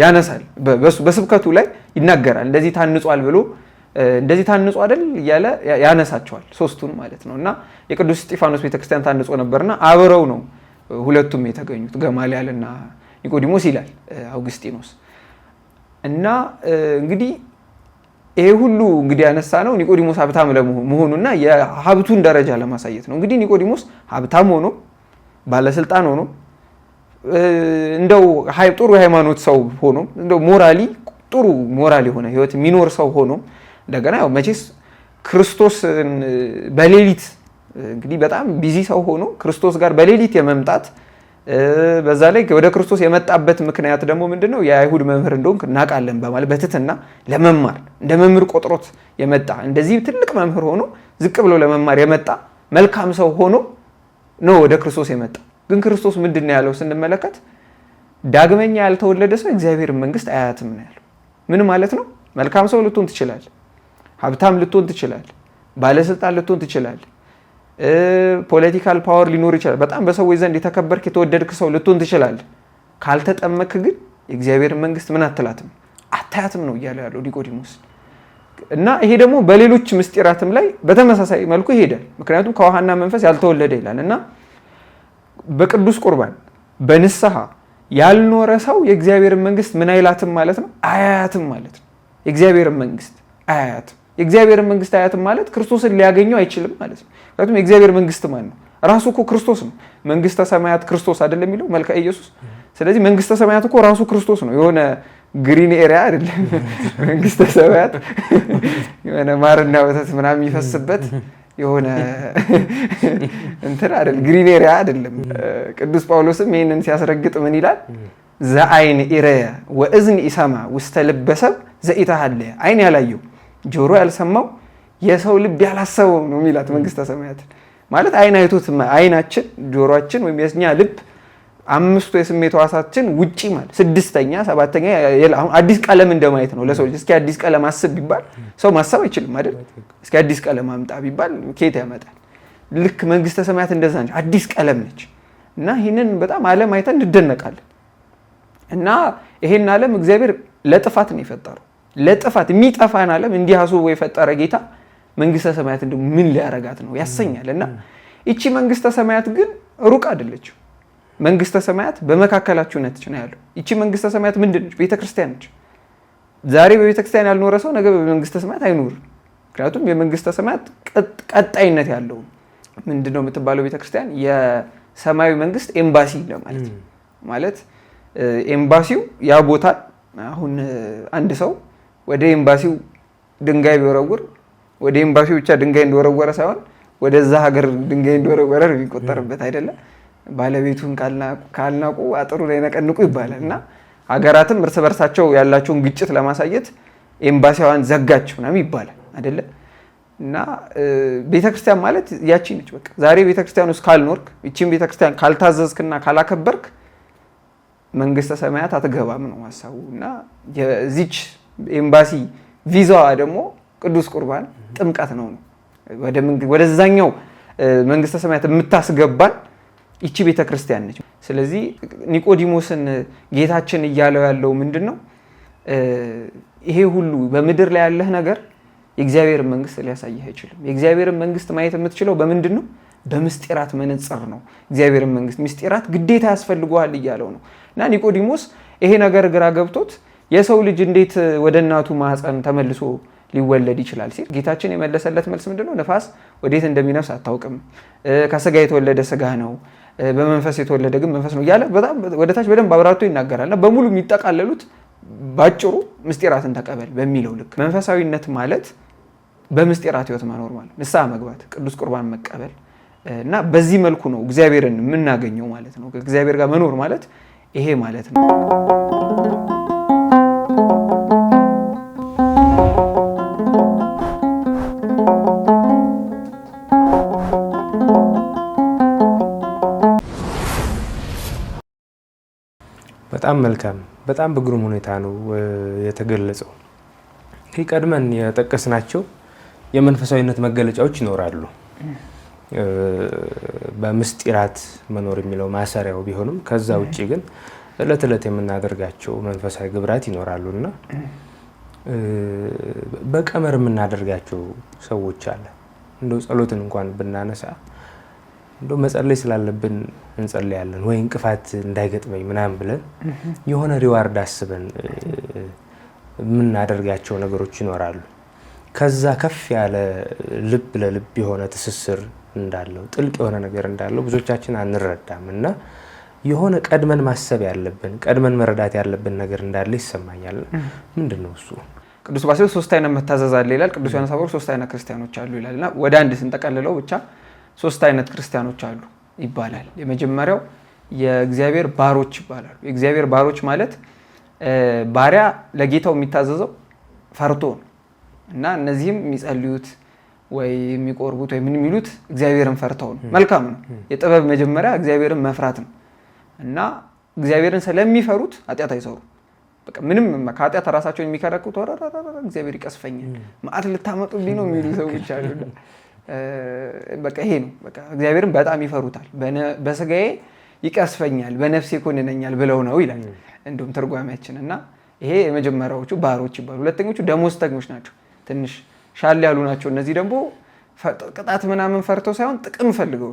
Speaker 1: ያነሳል። በስብከቱ ላይ ይናገራል። እንደዚህ ታንጿል ብሎ እንደዚህ ታንጹ አይደል እያለ ያነሳቸዋል ሶስቱን ማለት ነው። እና የቅዱስ እስጢፋኖስ ቤተክርስቲያን ታንጾ ነበርና አብረው ነው ሁለቱም የተገኙት ገማልያልና ኒቆዲሞስ ይላል አውግስጢኖስ። እና እንግዲህ ይሄ ሁሉ እንግዲህ ያነሳ ነው ኒቆዲሞስ ሀብታም ለመሆኑና የሀብቱን ደረጃ ለማሳየት ነው። እንግዲህ ኒቆዲሞስ ሀብታም ሆኖ ባለስልጣን ሆኖ እንደው ጥሩ የሃይማኖት ሰው ሆኖ እንደው ሞራሊ ጥሩ ሞራል የሆነ ህይወት የሚኖር ሰው ሆኖ እንደገና ያው መቼስ ክርስቶስን በሌሊት እንግዲህ በጣም ቢዚ ሰው ሆኖ ክርስቶስ ጋር በሌሊት የመምጣት በዛ ላይ ወደ ክርስቶስ የመጣበት ምክንያት ደግሞ ምንድነው? የአይሁድ መምህር እንደሆንክ እናውቃለን በማለት በትህትና ለመማር እንደ መምህር ቆጥሮት የመጣ እንደዚህ ትልቅ መምህር ሆኖ ዝቅ ብሎ ለመማር የመጣ መልካም ሰው ሆኖ ነው ወደ ክርስቶስ የመጣ። ግን ክርስቶስ ምንድነው ያለው ስንመለከት ዳግመኛ ያልተወለደ ሰው እግዚአብሔርን መንግስት አያያትም ነው ያለው። ምን ማለት ነው? መልካም ሰው ልትሆን ትችላለህ፣ ሀብታም ልትሆን ትችላለህ፣ ባለስልጣን ልትሆን ትችላለህ፣ ፖለቲካል ፓወር ሊኖር ይችላል፣ በጣም በሰዎች ዘንድ የተከበርክ የተወደድክ ሰው ልትሆን ትችላለህ። ካልተጠመክ ግን የእግዚአብሔርን መንግስት ምን አትላትም አታያትም ነው እያለ ያለው ኒቆዲሞስ። እና ይሄ ደግሞ በሌሎች ምስጢራትም ላይ በተመሳሳይ መልኩ ይሄዳል። ምክንያቱም ከውሃና መንፈስ ያልተወለደ ይላል እና በቅዱስ ቁርባን በንስሐ ያልኖረ ሰው የእግዚአብሔርን መንግስት ምን አይላትም ማለት ነው አያያትም ማለት ነው። የእግዚአብሔርን መንግስት አያያትም። የእግዚአብሔርን መንግስት አያያትም ማለት ክርስቶስን ሊያገኘው አይችልም ማለት ነው። ምክንያቱም የእግዚአብሔር መንግስት ማን ነው? ራሱ እኮ ክርስቶስ ነው። መንግስተ ሰማያት ክርስቶስ አይደለም የሚለው መልከ ኢየሱስ። ስለዚህ መንግስተ ሰማያት እኮ ራሱ ክርስቶስ ነው። የሆነ ግሪን ኤሪያ አይደለም። መንግስተ ሰማያት የሆነ ማርና ወተት ምናምን የሚፈስበት የሆነ እንትን አይደል፣ ግሪን ኤሪያ አይደለም። ቅዱስ ጳውሎስም ይሄንን ሲያስረግጥ ምን ይላል? ዘአይን ኢረየ ወእዝን ኢሰማ ውስተ ልበ ሰብእ ዘኢተሃለየ። አይን ያላየው ጆሮ ያልሰማው የሰው ልብ ያላሰበው ነው የሚላት መንግስተ ሰማያት ማለት። አይን አይቶት አይናችን፣ ጆሮአችን ወይም የኛ ልብ አምስቱ የስሜት ሕዋሳችን ውጪ ማለት ስድስተኛ ሰባተኛ አሁን አዲስ ቀለም እንደማየት ነው ለሰው ልጅ። እስኪ አዲስ ቀለም አስብ ቢባል ሰው ማሰብ አይችልም አይደል? እስኪ አዲስ ቀለም አምጣ ቢባል ከየት ያመጣል? ልክ መንግስተ ሰማያት እንደዛ ነች፣ አዲስ ቀለም ነች። እና ይህንን በጣም ዓለም አይተን እንደነቃለን። እና ይሄን ዓለም እግዚአብሔር ለጥፋት ነው የፈጠረው። ለጥፋት የሚጠፋን ዓለም እንዲህ አስቦ የፈጠረ ጌታ መንግስተ ሰማያት እንደው ምን ሊያረጋት ነው ያሰኛል። እና እቺ መንግስተ ሰማያት ግን ሩቅ አይደለችም። መንግስተ ሰማያት በመካከላችሁ ነች ነው ያለው። ይቺ መንግስተ ሰማያት ምንድን ነች? ቤተክርስቲያን ነች። ዛሬ በቤተክርስቲያን ያልኖረ ሰው ነገ በመንግስተ ሰማያት አይኖርም። ምክንያቱም የመንግስተ ሰማያት ቀጣይነት ያለው ምንድነው የምትባለው ቤተክርስቲያን? የሰማያዊ መንግስት ኤምባሲ ለማለት ማለት ኤምባሲው ያ ቦታ አሁን አንድ ሰው ወደ ኤምባሲው ድንጋይ ቢወረውር ወደ ኤምባሲው ብቻ ድንጋይ እንደወረወረ ሳይሆን ወደዛ ሀገር ድንጋይ እንደወረወረ የሚቆጠርበት አይደለም። ባለቤቱን ካልናቁ አጥሩ ላይ ነቀንቁ ይባላል እና ሀገራትም እርስ በርሳቸው ያላቸውን ግጭት ለማሳየት ኤምባሲዋን ዘጋች ምናምን ይባላል አይደለ? እና ቤተክርስቲያን ማለት ያቺ ነች። በቃ ዛሬ ቤተክርስቲያን ውስጥ ካልኖርክ እቺን ቤተክርስቲያን ካልታዘዝክና ካላከበርክ መንግስተ ሰማያት አትገባም ነው ሐሳቡ። እና የዚች ኤምባሲ ቪዛዋ ደግሞ ቅዱስ ቁርባን ጥምቀት ነው። ወደዛኛው መንግስተ ሰማያት የምታስገባን ይቺ ቤተክርስቲያን ነች። ስለዚህ ኒቆዲሞስን ጌታችን እያለው ያለው ምንድነው? ይሄ ሁሉ በምድር ላይ ያለህ ነገር የእግዚአብሔርን መንግስት ሊያሳይህ አይችልም። የእግዚአብሔርን መንግስት ማየት የምትችለው በምንድን ነው? በምስጢራት መነጽር ነው። እግዚአብሔርን መንግስት ምስጢራት ግዴታ ያስፈልገዋል እያለው ነው። እና ኒቆዲሞስ ይሄ ነገር ግራ ገብቶት የሰው ልጅ እንዴት ወደ እናቱ ማህፀን ተመልሶ ሊወለድ ይችላል ሲል ጌታችን የመለሰለት መልስ ምንድነው? ነፋስ ወዴት እንደሚነፍስ አታውቅም፣ ከስጋ የተወለደ ስጋ ነው፣ በመንፈስ የተወለደ ግን መንፈስ ነው እያለ በጣም ወደታች በደንብ አብራርቶ ይናገራል። እና በሙሉ የሚጠቃለሉት ባጭሩ ምስጢራትን ተቀበል በሚለው ልክ መንፈሳዊነት ማለት በምስጢራት ህይወት መኖር ማለት ንስሐ መግባት፣ ቅዱስ ቁርባን መቀበል እና በዚህ መልኩ ነው እግዚአብሔርን የምናገኘው ማለት ነው። ከእግዚአብሔር ጋር መኖር ማለት ይሄ ማለት ነው።
Speaker 2: በጣም መልካም። በጣም በግሩም ሁኔታ ነው የተገለጸው። ቀድመን የጠቀስናቸው የመንፈሳዊነት መገለጫዎች ይኖራሉ። በምስጢራት መኖር የሚለው ማሰሪያው ቢሆንም ከዛ ውጪ ግን እለት እለት የምናደርጋቸው መንፈሳዊ ግብራት ይኖራሉና በቀመር የምናደርጋቸው ሰዎች አለ። እንደው ጸሎትን እንኳን ብናነሳ እንደው መጸለይ ስላለብን እንጸልያለን ወይ እንቅፋት እንዳይገጥመኝ ምናምን ብለን የሆነ ሪዋርድ አስበን የምናደርጋቸው ነገሮች ይኖራሉ። ከዛ ከፍ ያለ ልብ ለልብ የሆነ ትስስር እንዳለው ጥልቅ የሆነ ነገር እንዳለው ብዙዎቻችን አንረዳም እና የሆነ ቀድመን ማሰብ ያለብን ቀድመን መረዳት ያለብን ነገር እንዳለ ይሰማኛል። ምንድነው እሱ?
Speaker 1: ቅዱስ ባስልዮስ 3 አይነት መታዘዝ አለ ይላል። ቅዱስ ዮሐንስ አፈወርቅ 3 አይነት ክርስቲያኖች አሉ ይላልና ወደ አንድ ስንጠቀልለው ብቻ 3 አይነት ክርስቲያኖች አሉ ይባላል። የመጀመሪያው የእግዚአብሔር ባሮች ይባላሉ። የእግዚአብሔር ባሮች ማለት ባሪያ ለጌታው የሚታዘዘው ፈርቶ ነው እና እነዚህም የሚጸልዩት ወይ የሚቆርቡት ወይ ምን የሚሉት እግዚአብሔርን ፈርተው ነው። መልካም ነው። የጥበብ መጀመሪያ እግዚአብሔርን መፍራት ነው እና እግዚአብሔርን ስለሚፈሩት ኃጢአት አይሰሩ። በቃ ምንም ከኃጢአት ራሳቸውን የሚከረክሩት እግዚአብሔር ይቀስፈኛል ማዕት ልታመጡልኝ ነው የሚሉ ሰዎች አሉ። በቃ ይሄ ነው። በቃ እግዚአብሔርን በጣም ይፈሩታል። በስጋዬ ይቀስፈኛል በነፍሴ ይኮንነኛል ብለው ነው ይላል እንደውም ትርጓሜያችን። እና ይሄ የመጀመሪያዎቹ ባሮች ይባሉ። ሁለተኞቹ ደሞዝተኞች ናቸው። ትንሽ ሻል ያሉ ናቸው። እነዚህ ደግሞ ቅጣት ምናምን ፈርተው ሳይሆን ጥቅም ፈልገው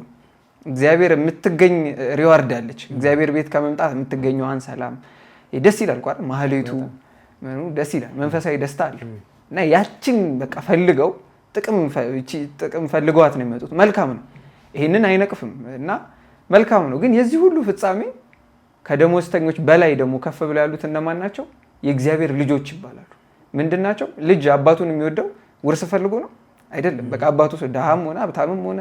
Speaker 1: እግዚአብሔር የምትገኝ ሪዋርድ አለች። እግዚአብሔር ቤት ከመምጣት የምትገኘዋን ሰላም ደስ ይላል። ቋር ማህሌቱ ደስ ይላል። መንፈሳዊ ደስታ አለ እና ያችን በቃ ፈልገው ጥቅም ፈልገዋት ነው የሚመጡት። መልካም ነው። ይሄንን አይነቅፍም እና መልካም ነው። ግን የዚህ ሁሉ ፍጻሜ ከደሞዝተኞች በላይ ደግሞ ከፍ ብለው ያሉት እነማን ናቸው? የእግዚአብሔር ልጆች ይባላሉ። ምንድን ናቸው? ልጅ አባቱን የሚወደው ውርስ ፈልጎ ነው አይደለም። በቃ አባቱ ድሃም ሆነ ሀብታምም ሆነ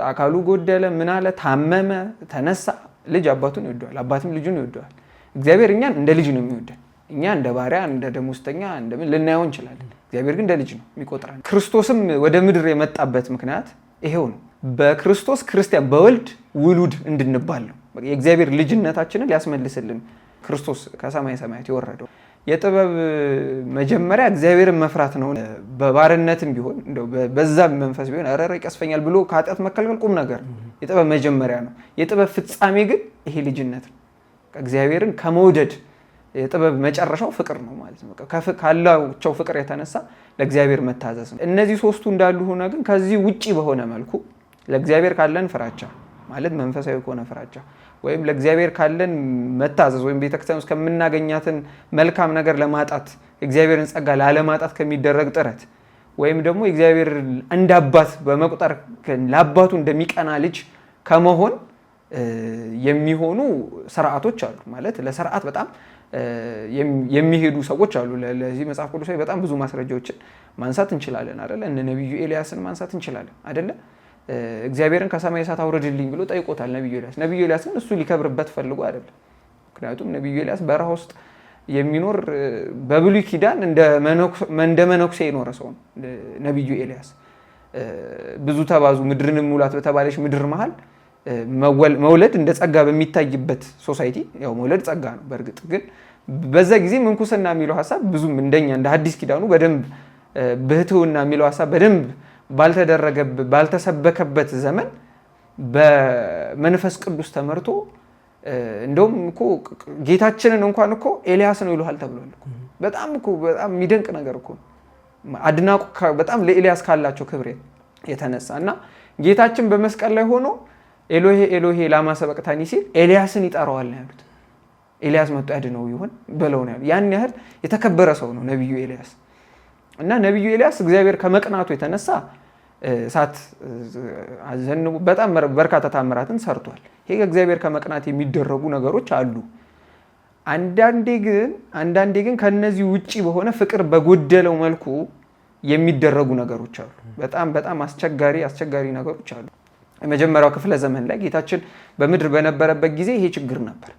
Speaker 1: አካሉ ጎደለ ምን አለ ታመመ ተነሳ፣ ልጅ አባቱን ይወደዋል፣ አባትም ልጁን ይወደዋል። እግዚአብሔር እኛን እንደ ልጅ ነው የሚወደን። እኛ እንደ ባሪያ እንደ ደሞዝተኛ እንደምን ልናየው እንችላለን። እግዚአብሔር ግን እንደ ልጅ ነው የሚቆጥረን። ክርስቶስም ወደ ምድር የመጣበት ምክንያት ይሄው ነው። በክርስቶስ ክርስቲያን በወልድ ውሉድ እንድንባል ነው። የእግዚአብሔር ልጅነታችንን ሊያስመልስልን ክርስቶስ ከሰማይ ሰማያት የወረደው። የጥበብ መጀመሪያ እግዚአብሔርን መፍራት ነው። በባርነትም ቢሆን እንደው በዛም መንፈስ ቢሆን አረረ ይቀስፈኛል ብሎ ከኃጢአት መከልከል ቁም ነገር የጥበብ መጀመሪያ ነው። የጥበብ ፍጻሜ ግን ይሄ ልጅነት ነው። እግዚአብሔርን ከመውደድ የጥበብ መጨረሻው ፍቅር ነው ማለት ነው። ካላቸው ፍቅር የተነሳ ለእግዚአብሔር መታዘዝ ነው። እነዚህ ሶስቱ እንዳሉ ሆነ ግን ከዚህ ውጪ በሆነ መልኩ ለእግዚአብሔር ካለን ፍራቻ፣ ማለት መንፈሳዊ ከሆነ ፍራቻ ወይም ለእግዚአብሔር ካለን መታዘዝ ወይም ቤተክርስቲያን ውስጥ ከምናገኛትን መልካም ነገር ለማጣት እግዚአብሔርን ጸጋ ላለማጣት ከሚደረግ ጥረት ወይም ደግሞ እግዚአብሔር እንደ አባት በመቁጠር ለአባቱ እንደሚቀና ልጅ ከመሆን የሚሆኑ ስርዓቶች አሉ። ማለት ለስርዓት በጣም የሚሄዱ ሰዎች አሉ። ለዚህ መጽሐፍ ቅዱሳዊ በጣም ብዙ ማስረጃዎችን ማንሳት እንችላለን አይደለ? እነ ነብዩ ኤልያስን ማንሳት እንችላለን አይደለ? እግዚአብሔርን ከሰማይ እሳት አውርድልኝ ብሎ ጠይቆታል ነብዩ ኤልያስ። ነብዩ ኤልያስ ግን እሱ ሊከብርበት ፈልጎ አይደለም። ምክንያቱም ነብዩ ኤልያስ በረሃ ውስጥ የሚኖር በብሉይ ኪዳን እንደ መነኩሴ የኖረ ሰው ነው ነብዩ ኤልያስ። ብዙ ተባዙ ምድርን ሙላት በተባለች ምድር መሃል መውለድ እንደ ጸጋ በሚታይበት ሶሳይቲ ያው መውለድ ጸጋ ነው። በእርግጥ ግን በዛ ጊዜ ምንኩስና የሚለው ሐሳብ ብዙም እንደኛ እንደ አዲስ ኪዳኑ በደንብ ብህትውና የሚለው ሐሳብ በደንብ ባልተሰበከበት ዘመን በመንፈስ ቅዱስ ተመርቶ እንደውም እኮ ጌታችንን እንኳን እኮ ኤልያስ ነው ይሉሃል ተብሏል እኮ። በጣም የሚደንቅ ነገር እኮ አድናቁ በጣም ለኤልያስ ካላቸው ክብር የተነሳ እና ጌታችን በመስቀል ላይ ሆኖ ኤሎሄ ኤሎሄ ላማ ሰበቅታኒ ሲል ኤልያስን ይጠራዋል ነው ያሉት። ኤልያስ መጥቶ ያድነው ይሆን ብለው ነው ያሉት። ያን ያህል የተከበረ ሰው ነው ነብዩ ኤልያስ። እና ነብዩ ኤልያስ እግዚአብሔር ከመቅናቱ የተነሳ እሳት አዘንቡ በጣም በርካታ ታምራትን ሰርቷል። ይሄ እግዚአብሔር ከመቅናት የሚደረጉ ነገሮች አሉ። አንዳንዴ ግን ከነዚህ ውጪ በሆነ ፍቅር በጎደለው መልኩ የሚደረጉ ነገሮች አሉ። በጣም አስቸጋሪ ነገሮች አሉ። የመጀመሪያው ክፍለ ዘመን ላይ ጌታችን በምድር በነበረበት ጊዜ ይሄ ችግር ነበር።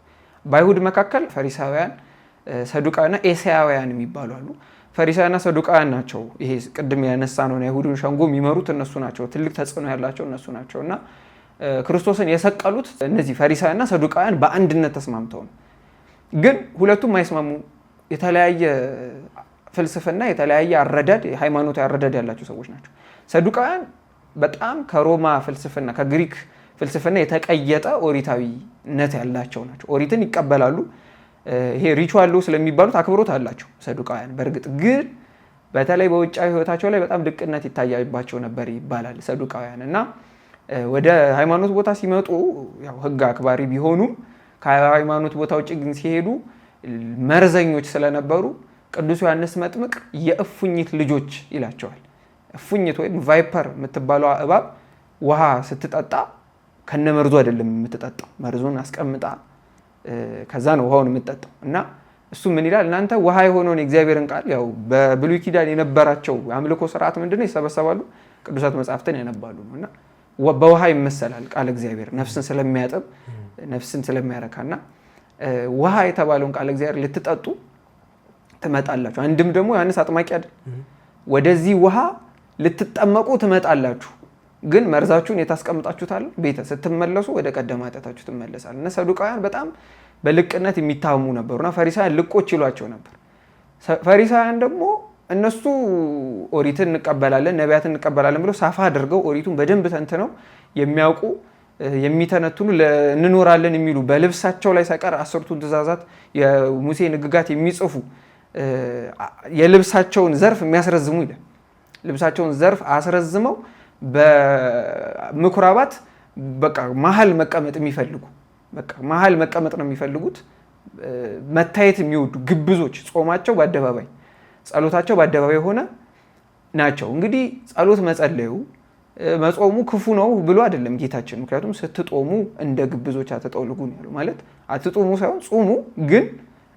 Speaker 1: በአይሁድ መካከል ፈሪሳውያን፣ ሰዱቃውያንና ኤሳያውያን የሚባሉ አሉ። ፈሪሳውያንና ሰዱቃውያን ናቸው። ይሄ ቅድም ያነሳ ነው የአይሁድን ሸንጎ የሚመሩት እነሱ ናቸው። ትልቅ ተጽዕኖ ያላቸው እነሱ ናቸው እና ክርስቶስን የሰቀሉት እነዚህ ፈሪሳውያንና ሰዱቃውያን በአንድነት ተስማምተው ነው። ግን ሁለቱም አይስማሙ። የተለያየ ፍልስፍና፣ የተለያየ አረዳድ፣ ሃይማኖታዊ አረዳድ ያላቸው ሰዎች ናቸው። ሰዱቃውያን በጣም ከሮማ ፍልስፍና ከግሪክ ፍልስፍና የተቀየጠ ኦሪታዊነት ያላቸው ናቸው። ኦሪትን ይቀበላሉ። ይሄ ሪቹዋል ስለሚባሉት አክብሮት አላቸው ሰዱቃውያን። በእርግጥ ግን በተለይ በውጫዊ ህይወታቸው ላይ በጣም ድቅነት ይታያባቸው ነበር ይባላል ሰዱቃውያን። እና ወደ ሃይማኖት ቦታ ሲመጡ ያው ህግ አክባሪ ቢሆኑም ከሃይማኖት ቦታ ውጭ ግን ሲሄዱ መርዘኞች ስለነበሩ ቅዱስ ዮሐንስ መጥምቅ የእፉኝት ልጆች ይላቸዋል። እፉኝት ወይም ቫይፐር የምትባለው እባብ ውሃ ስትጠጣ ከነመርዙ አይደለም የምትጠጣው፣ መርዙን አስቀምጣ ከዛ ነው ውሃውን የምትጠጣው። እና እሱ ምን ይላል? እናንተ ውሃ የሆነውን የእግዚአብሔርን ቃል ያው በብሉይ ኪዳን የነበራቸው አምልኮ ስርዓት ምንድነው? ይሰበሰባሉ፣ ቅዱሳት መጻሕፍትን ያነባሉ ነው። እና በውሃ ይመሰላል ቃል እግዚአብሔር ነፍስን ስለሚያጥብ ነፍስን ስለሚያረካና ውሃ የተባለውን ቃል እግዚአብሔር ልትጠጡ ትመጣላችሁ። አንድም ደግሞ ዮሐንስ አጥማቂ አይደል? ወደዚህ ውሃ ልትጠመቁ ትመጣላችሁ፣ ግን መርዛችሁን የታስቀምጣችሁታል ቤተ ስትመለሱ ወደ ቀደመ ኃጢአታችሁ ትመለሳል። እና ሰዱቃውያን በጣም በልቅነት የሚታሙ ነበሩና ፈሪሳውያን ልቆች ይሏቸው ነበር። ፈሪሳውያን ደግሞ እነሱ ኦሪትን እንቀበላለን ነቢያትን እንቀበላለን ብለው ሳፋ አድርገው ኦሪቱን በደንብ ተንትነው የሚያውቁ የሚተነትኑ እንኖራለን የሚሉ በልብሳቸው ላይ ሳይቀር 10ቱን ትእዛዛት የሙሴን ሕግጋት የሚጽፉ የልብሳቸውን ዘርፍ የሚያስረዝሙ ይላል። ልብሳቸውን ዘርፍ አስረዝመው በምኩራባት በቃ መሀል መቀመጥ የሚፈልጉ በቃ መሀል መቀመጥ ነው የሚፈልጉት። መታየት የሚወዱ ግብዞች፣ ጾማቸው በአደባባይ ጸሎታቸው በአደባባይ ሆነ ናቸው። እንግዲህ ጸሎት መጸለዩ መጾሙ ክፉ ነው ብሎ አይደለም ጌታችን። ምክንያቱም ስትጦሙ እንደ ግብዞች አትጠውልጉ ነው ያለው። ማለት አትጦሙ ሳይሆን ጾሙ፣ ግን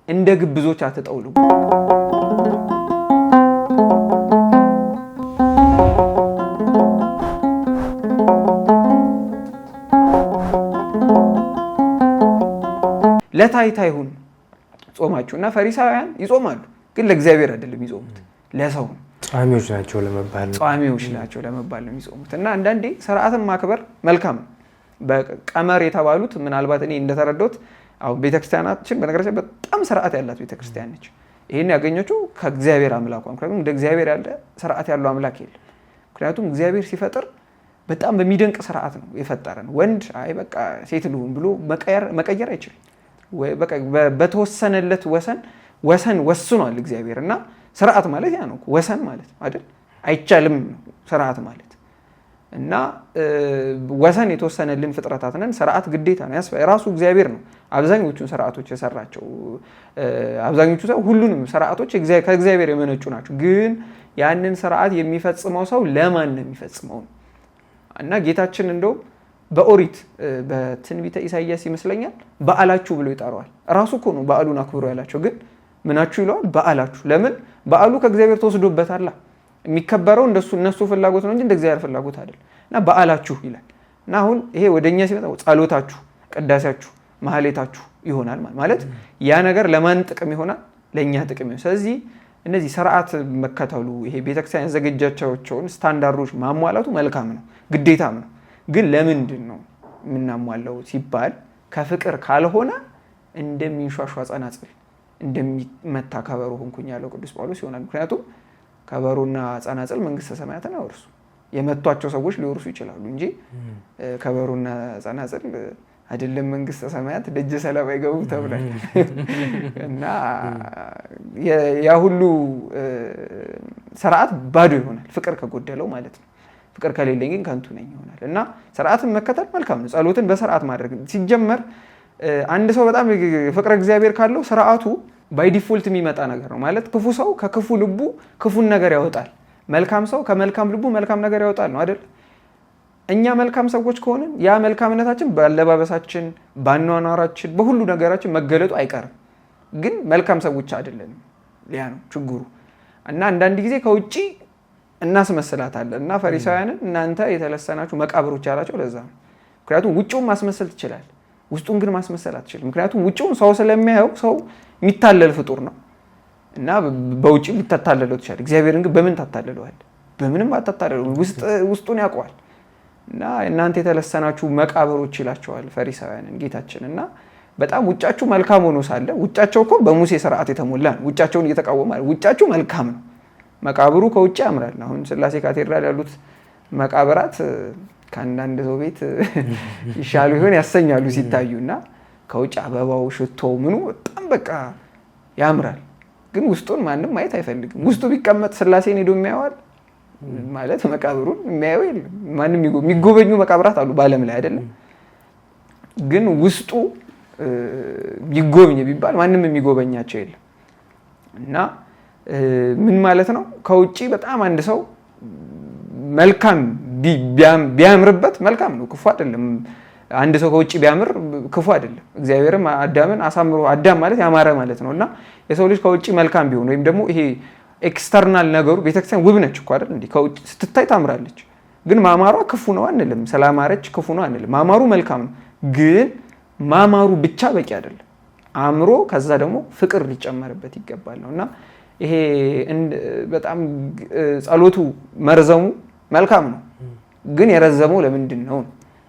Speaker 1: እንደ ግብዞች አትጠውልጉ። ለታይታ ይሁን ጾማችሁ። እና ፈሪሳውያን ይጾማሉ፣ ግን ለእግዚአብሔር አይደለም የሚጾሙት፣ ለሰው ነው።
Speaker 2: ጿሚዎች ናቸው ለመባል ነው የሚጾሙት። እና አንዳንዴ ስርዓትን ማክበር መልካም ነው። በቀመር የተባሉት ምናልባት እኔ እንደተረዳሁት አሁን ቤተክርስቲያናችን በነገራችን በጣም ስርዓት ያላት ቤተክርስቲያን ነች። ይህን ያገኘችው ከእግዚአብሔር አምላኳ። ምክንያቱም እንደ እግዚአብሔር ያለ ስርዓት ያለው አምላክ የለም። ምክንያቱም እግዚአብሔር ሲፈጥር በጣም በሚደንቅ ስርዓት ነው የፈጠረን። ወንድ አይ በቃ ሴት ልሁን ብሎ መቀየር አይችልም። በተወሰነለት ወሰን ወስኗል እግዚአብሔር። እና ስርዓት ማለት ያ ነው፣ ወሰን ማለት አይደል? አይቻልም ስርዓት ማለት
Speaker 1: እና ወሰን የተወሰነልን ፍጥረታት ነን። ስርዓት ግዴታ ነው። ራሱ እግዚአብሔር ነው አብዛኞቹን ስርዓቶች የሰራቸው። አብዛኞቹ ሰው ሁሉንም ስርዓቶች ከእግዚአብሔር የመነጩ ናቸው። ግን ያንን ስርዓት የሚፈጽመው ሰው ለማን ነው የሚፈጽመው? እና ጌታችን እንደውም በኦሪት በትንቢተ ኢሳይያስ ይመስለኛል በዓላችሁ ብሎ ይጠራዋል። ራሱ እኮ ነው በዓሉን አክብሮ ያላቸው። ግን ምናችሁ ይለዋል? በዓላችሁ። ለምን? በዓሉ ከእግዚአብሔር ተወስዶበታል። የሚከበረው እነሱ ፍላጎት ነው እንጂ እንደ እግዚአብሔር ፍላጎት አይደለም። እና በዓላችሁ ይላል። እና አሁን ይሄ ወደኛ ሲመጣ ጸሎታችሁ፣ ቅዳሴያችሁ፣ ማህሌታችሁ ይሆናል ማለት ያ ነገር ለማን ጥቅም ይሆናል? ለእኛ ጥቅም ይሆናል። ስለዚህ እነዚህ ስርዓት መከተሉ ይሄ ቤተክርስቲያን ያዘጋጃቸውን ስታንዳርዶች ማሟላቱ መልካም ነው፣ ግዴታም ነው። ግን ለምንድን ነው የምናሟላው ሲባል ከፍቅር ካልሆነ እንደሚንሿሿ ጸናጽል እንደሚመታ ከበሮ ሆንኩኝ ያለው ቅዱስ ጳውሎስ ይሆናል። ምክንያቱም ከበሮና ጸናጽል መንግስተ ሰማያትን አይወርሱ። የመቷቸው ሰዎች ሊወርሱ ይችላሉ እንጂ ከበሮና ጸናጽል አይደለም መንግስተ ሰማያት ደጀ ሰላም አይገቡ ተብሏል። እና ያ ሁሉ ስርዓት ባዶ ይሆናል ፍቅር ከጎደለው ማለት ነው። ፍቅር ከሌለኝ ግን ከንቱ ነኝ ይሆናል። እና ስርዓትን መከተል መልካም ነው። ጸሎትን በስርዓት ማድረግ ሲጀመር አንድ ሰው በጣም ፍቅረ እግዚአብሔር ካለው ስርዓቱ ባይ ዲፎልት የሚመጣ ነገር ነው ማለት። ክፉ ሰው ከክፉ ልቡ ክፉን ነገር ያወጣል፣ መልካም ሰው ከመልካም ልቡ መልካም ነገር ያወጣል ነው አይደል? እኛ መልካም ሰዎች ከሆንን ያ መልካምነታችን በአለባበሳችን፣ በአኗኗራችን፣ በሁሉ ነገራችን መገለጡ አይቀርም። ግን መልካም ሰዎች አይደለንም። ያ ነው ችግሩ። እና አንዳንድ ጊዜ ከውጪ እናስመስላታለን። እና ፈሪሳውያንን እናንተ የተለሰናችሁ መቃብሮች ያላቸው ለዛ ነው። ምክንያቱም ውጭውን ማስመሰል ትችላል፣ ውስጡን ግን ማስመሰል አትችልም። ምክንያቱም ውጭውን ሰው ስለሚያየው ሰው የሚታለል ፍጡር ነው እና በውጭ ልታታለለው ትችላል። እግዚአብሔርን ግን በምን ታታለለዋል? በምንም አታታለለው። ውስጡን ያውቀዋል። እና እናንተ የተለሰናችሁ መቃብሮች ይላቸዋል ፈሪሳውያንን ጌታችን። እና በጣም ውጫችሁ መልካም ሆኖ ሳለ ውጫቸው እኮ በሙሴ ስርዓት የተሞላ ነው። ውጫቸውን እየተቃወመ ውጫችሁ መልካም ነው፣ መቃብሩ ከውጭ ያምራል። አሁን ስላሴ ካቴድራል ያሉት መቃብራት ከአንዳንድ ሰው ቤት ይሻሉ ይሆን ያሰኛሉ ሲታዩ። እና ከውጭ አበባው፣ ሽቶው፣ ምኑ በጣም በቃ ያምራል። ግን ውስጡን ማንም ማየት አይፈልግም። ውስጡ ቢቀመጥ ስላሴን ሄዶ የሚያየዋል ማለት መቃብሩን የሚያየው የለም። ማንም የሚጎበኙ መቃብራት አሉ በዓለም ላይ አይደለም። ግን ውስጡ ይጎብኝ ቢባል ማንም የሚጎበኛቸው የለም። እና ምን ማለት ነው? ከውጭ በጣም አንድ ሰው መልካም ቢያምርበት መልካም ነው፣ ክፉ አይደለም። አንድ ሰው ከውጭ ቢያምር ክፉ አይደለም። እግዚአብሔርም አዳምን አሳምሮ፣ አዳም ማለት ያማረ ማለት ነው። እና የሰው ልጅ ከውጭ መልካም ቢሆን ወይም ደግሞ ይሄ ኤክስተርናል ነገሩ ቤተክርስቲያን ውብ ነች እኮ አይደል? እንዲህ ከውጭ ስትታይ ታምራለች። ግን ማማሯ ክፉ ነው አንልም። ስላማረች ክፉ ነው አንልም። ማማሩ መልካም ነው። ግን ማማሩ ብቻ በቂ አይደለም። አምሮ ከዛ ደግሞ ፍቅር ሊጨመርበት ይገባል ነው። እና ይሄ በጣም ጸሎቱ መርዘሙ መልካም ነው። ግን የረዘመው ለምንድን ነው?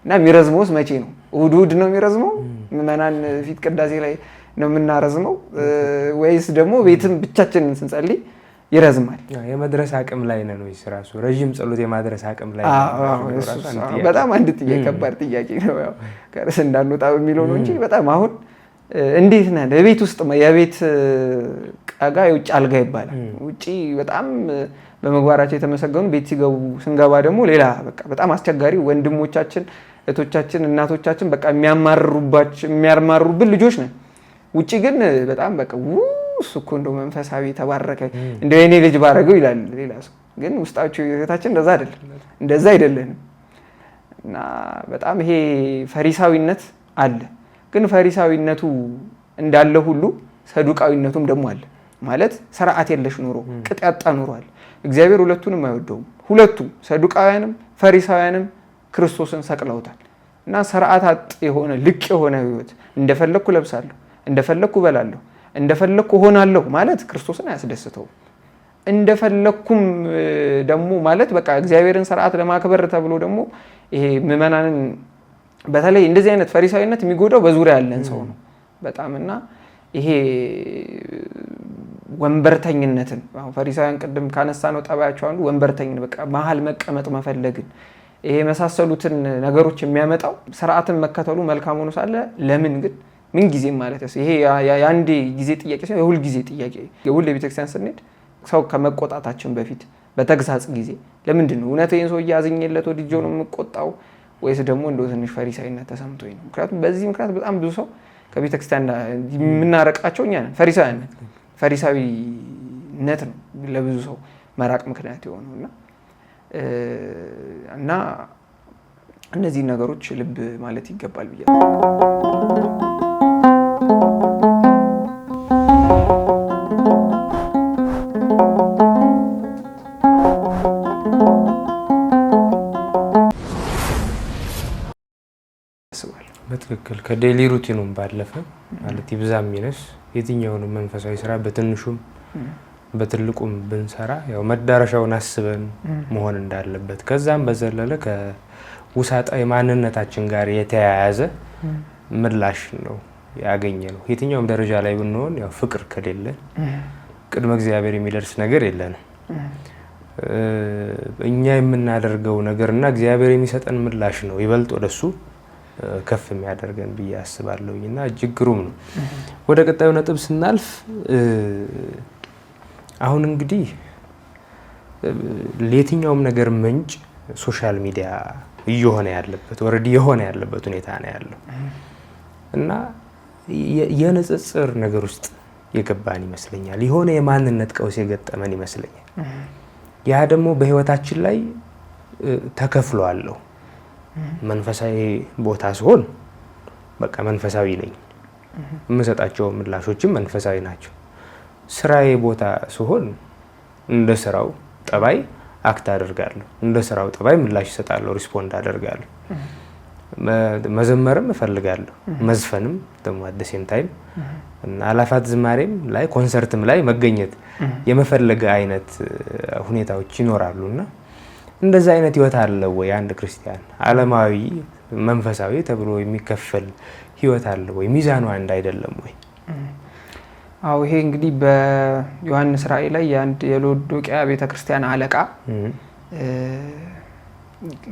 Speaker 1: እና የሚረዝመውስ መቼ ነው? እሑድ እሑድ ነው የሚረዝመው? ምዕመናን ፊት ቅዳሴ ላይ ነው የምናረዝመው? ወይስ ደግሞ ቤትም ብቻችንን ስንጸልይ ይረዝማል?
Speaker 2: የመድረስ አቅም ላይ ነን ወይስ ራሱ ረዥም ጸሎት የማድረስ አቅም ላይ?
Speaker 1: በጣም አንድ ከባድ ጥያቄ ነው። ያው ከርዕስ እንዳንወጣ በሚለው ነው እንጂ በጣም አሁን እንዴት ነህ? የቤት ውስጥ የቤት ቀጋ የውጭ አልጋ ይባላል። ውጭ በጣም በመግባራቸው የተመሰገኑ፣ ቤት ሲገቡ ስንገባ ደግሞ ሌላ በቃ በጣም አስቸጋሪ ወንድሞቻችን፣ እህቶቻችን፣ እናቶቻችን በቃ የሚያማሩብን ልጆች ነን። ውጭ ግን በጣም በቃ እሱ እኮ እንደው መንፈሳዊ ተባረከ እንደው የኔ ልጅ ባረገው ይላል ሌላ ሰው። ግን ውስጣቸው ህይወታችን እንደዛ አይደለንም። እና በጣም ይሄ ፈሪሳዊነት አለ። ግን ፈሪሳዊነቱ እንዳለ ሁሉ ሰዱቃዊነቱም ደግሞ አለ። ማለት ስርዓት የለሽ ኑሮ፣ ቅጥ ያጣ ኑሮ አለ። እግዚአብሔር ሁለቱንም አይወደውም። ሁለቱም ሰዱቃውያንም ፈሪሳውያንም ክርስቶስን ሰቅለውታል። እና ስርዓት አጥ የሆነ ልቅ የሆነ ህይወት፣ እንደፈለኩ ለብሳለሁ፣ እንደፈለኩ በላለሁ፣ እንደፈለኩ ሆናለሁ ማለት ክርስቶስን አያስደስተውም። እንደፈለኩም ደግሞ ማለት በቃ እግዚአብሔርን ስርዓት ለማክበር ተብሎ ደግሞ ይሄ ምዕመናንን በተለይ እንደዚህ አይነት ፈሪሳዊነት የሚጎዳው በዙሪያ ያለን ሰው ነው በጣም። እና ይሄ ወንበርተኝነትን ፈሪሳውያን ቅድም ካነሳ ነው ጠባያቸው አንዱ ወንበርተኝነት፣ በቃ መሀል መቀመጥ መፈለግን፣ ይሄ የመሳሰሉትን ነገሮች የሚያመጣው ስርዓትን መከተሉ መልካም ሆኖ ሳለ ለምን ግን ምን ጊዜም ማለት ይሄ የአንድ ጊዜ ጥያቄ ሳይሆን የሁል ጊዜ ጥያቄ። የሁል የቤተክርስቲያን ስንሄድ ሰው ከመቆጣታችን በፊት በተግሳጽ ጊዜ ለምንድን ነው እውነቴን ሰው ያዝኝለት ወድጆ ነው የምቆጣው ወይስ ደግሞ እንደው ትንሽ ፈሪሳዊነት ተሰምቶኝ ነው? ምክንያቱም በዚህ ምክንያት በጣም ብዙ ሰው ከቤተክርስቲያን የምናረቃቸው እኛ ነን። ፈሪሳዊነት ነው ለብዙ ሰው መራቅ ምክንያት የሆነው እና እነዚህ ነገሮች ልብ ማለት ይገባል ብዬ
Speaker 2: በትክክል ከዴሊ ሩቲኑም ባለፈ ማለት ይብዛም ይነስ የትኛውንም መንፈሳዊ ስራ በትንሹም በትልቁም ብንሰራ ያው መዳረሻውን አስበን መሆን እንዳለበት ከዛም በዘለለ ከውሳጣዊ ማንነታችን ጋር የተያያዘ ምላሽ ነው ያገኘነው። የትኛውም ደረጃ ላይ ብንሆን ያው ፍቅር ከሌለ ቅድመ እግዚአብሔር የሚደርስ ነገር የለንም። እኛ የምናደርገው ነገርና እግዚአብሔር የሚሰጠን ምላሽ ነው ይበልጥ ወደሱ ከፍ የሚያደርገን ብዬ አስባለሁኝና እጅግ ግሩም ነው። ወደ ቀጣዩ ነጥብ ስናልፍ አሁን እንግዲህ ለየትኛውም ነገር ምንጭ ሶሻል ሚዲያ እየሆነ ያለበት ወረዲ የሆነ ያለበት ሁኔታ ነው ያለው እና የንጽጽር ነገር ውስጥ የገባን ይመስለኛል። የሆነ የማንነት ቀውስ የገጠመን ይመስለኛል። ያ ደግሞ በህይወታችን ላይ ተከፍሎ አለው። መንፈሳዊ ቦታ ሲሆን በቃ መንፈሳዊ ነኝ፣ የምሰጣቸው ምላሾችም መንፈሳዊ ናቸው። ስራዬ ቦታ ሲሆን እንደ ስራው ጠባይ አክት አደርጋለሁ፣ እንደ ስራው ጠባይ ምላሽ እሰጣለሁ፣ ሪስፖንድ አደርጋለሁ። መዘመርም እፈልጋለሁ፣ መዝፈንም ደግሞ አት ዘ ሴም ታይም እና አላፋት ዝማሬም ላይ ኮንሰርትም ላይ መገኘት የመፈለገ አይነት ሁኔታዎች ይኖራሉና እንደዛ አይነት ህይወት አለ ወይ? አንድ ክርስቲያን ዓለማዊ መንፈሳዊ ተብሎ የሚከፈል ህይወት አለ ወይ? ሚዛኑ አንድ አይደለም ወይ?
Speaker 1: አዎ ይሄ እንግዲህ በዮሐንስ ራእይ ላይ የአንድ የሎዶቅያ ቤተክርስቲያን አለቃ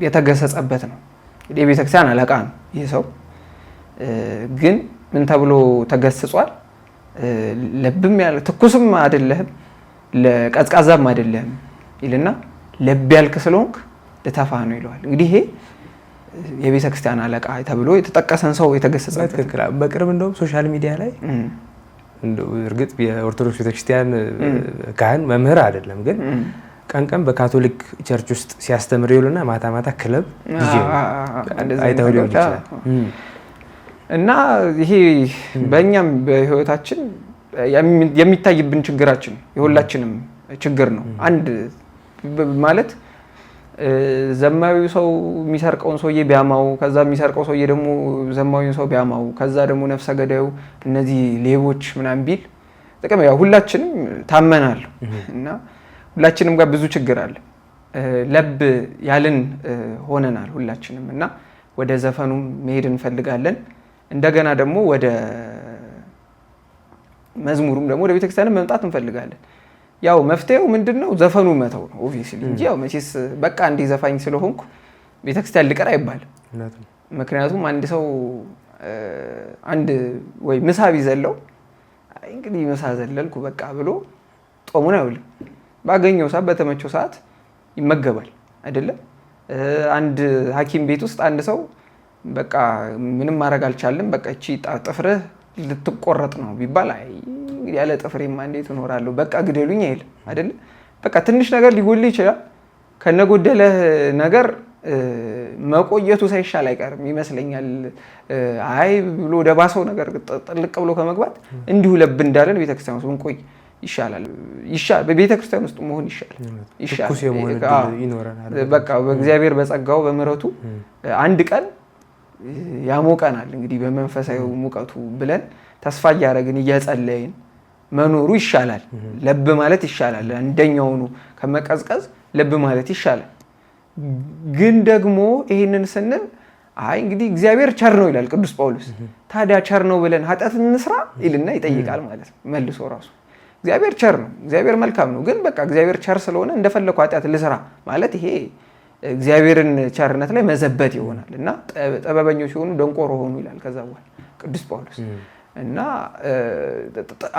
Speaker 1: የተገሰጸበት ነው። እንግዲህ የቤተክርስቲያን አለቃ ነው ይህ ሰው። ግን ምን ተብሎ ተገስጿል? ለብም ያለ ትኩስም አይደለህም ለቀዝቃዛም አይደለህም ይልና ለብ ያልክ ስለሆንክ ልተፋህ ነው ይለዋል። እንግዲህ ይሄ የቤተክርስቲያን አለቃ ተብሎ የተጠቀሰን ሰው የተገሰጸበት።
Speaker 2: በቅርብ እንደውም ሶሻል ሚዲያ ላይ እርግጥ የኦርቶዶክስ ቤተክርስቲያን ካህን መምህር አይደለም፣ ግን ቀን ቀን በካቶሊክ ቸርች ውስጥ ሲያስተምር ይውልና ማታ ማታ ክለብ ዲጄ አይተው ሊሆን ይችላል። እና ይሄ በእኛም በህይወታችን የሚታይብን ችግራችን የሁላችንም ችግር ነው። አንድ ማለት ዘማዊው ሰው የሚሰርቀውን ሰውዬ ቢያማው፣ ከዛ የሚሰርቀው ሰውዬ ደግሞ ዘማዊውን ሰው ቢያማው፣ ከዛ ደግሞ ነፍሰ ገዳዩ እነዚህ ሌቦች ምናምን ቢል ጥቅም ያው ሁላችንም ታመናል እና ሁላችንም ጋር ብዙ ችግር አለ። ለብ ያልን ሆነናል ሁላችንም እና ወደ ዘፈኑም መሄድ እንፈልጋለን። እንደገና ደግሞ ወደ መዝሙሩም ደግሞ ወደ ቤተክርስቲያንም መምጣት እንፈልጋለን። ያው መፍትሄው ምንድነው? ዘፈኑ መተው ነው ኦብቪየስሊ እንጂ ያው መቼስ በቃ እንደ ዘፋኝ ስለሆንኩ ቤተክርስቲያን ልቀር አይባልም። ምክንያቱም አንድ ሰው አንድ ወይ ምሳ ቢዘለው እንግዲህ ምሳ ዘለልኩ በቃ ብሎ ጦሙን አይውልም። ባገኘው ሰዓት በተመቸው ሰዓት ይመገባል አይደለም። አንድ ሐኪም ቤት ውስጥ አንድ ሰው በቃ ምንም ማድረግ አልቻለም፣ በቃ እቺ ጥፍርህ ልትቆረጥ ነው ቢባል አይ እንግዲህ ያለ ጥፍሬማ እንዴት እኖራለሁ በቃ ግደሉኝ አይል አይደል? በቃ ትንሽ ነገር ሊጎል ይችላል። ከነጎደለ ነገር መቆየቱ ሳይሻል አይቀርም ይመስለኛል። አይ ብሎ ወደ ባሰው ነገር ጥልቅ ብሎ ከመግባት እንዲሁ ለብ እንዳለን ቤተክርስቲያን ውስጥ እንቆይ ይሻላል። በቤተክርስቲያን ውስጥ መሆን ይሻላል። በቃ በእግዚአብሔር በጸጋው በምሕረቱ አንድ ቀን ያሞቀናል። እንግዲህ በመንፈሳዊ ሙቀቱ ብለን ተስፋ እያደረግን እየጸለይን መኖሩ ይሻላል። ለብ ማለት ይሻላል። እንደኛውኑ ከመቀዝቀዝ ለብ ማለት ይሻላል። ግን ደግሞ ይህንን ስንል አይ እንግዲህ እግዚአብሔር ቸር ነው ይላል ቅዱስ ጳውሎስ። ታዲያ ቸር ነው ብለን ኃጢአት እንስራ ይልና ይጠይቃል ማለት ነው። መልሶ ራሱ እግዚአብሔር ቸር ነው፣ እግዚአብሔር መልካም ነው። ግን በቃ እግዚአብሔር ቸር ስለሆነ እንደፈለኩ ኃጢአት ልስራ ማለት ይሄ እግዚአብሔርን ቸርነት ላይ መዘበት ይሆናል እና ጥበበኞች ሲሆኑ ደንቆሮ ሆኑ ይላል ከዛ በኋላ ቅዱስ ጳውሎስ። እና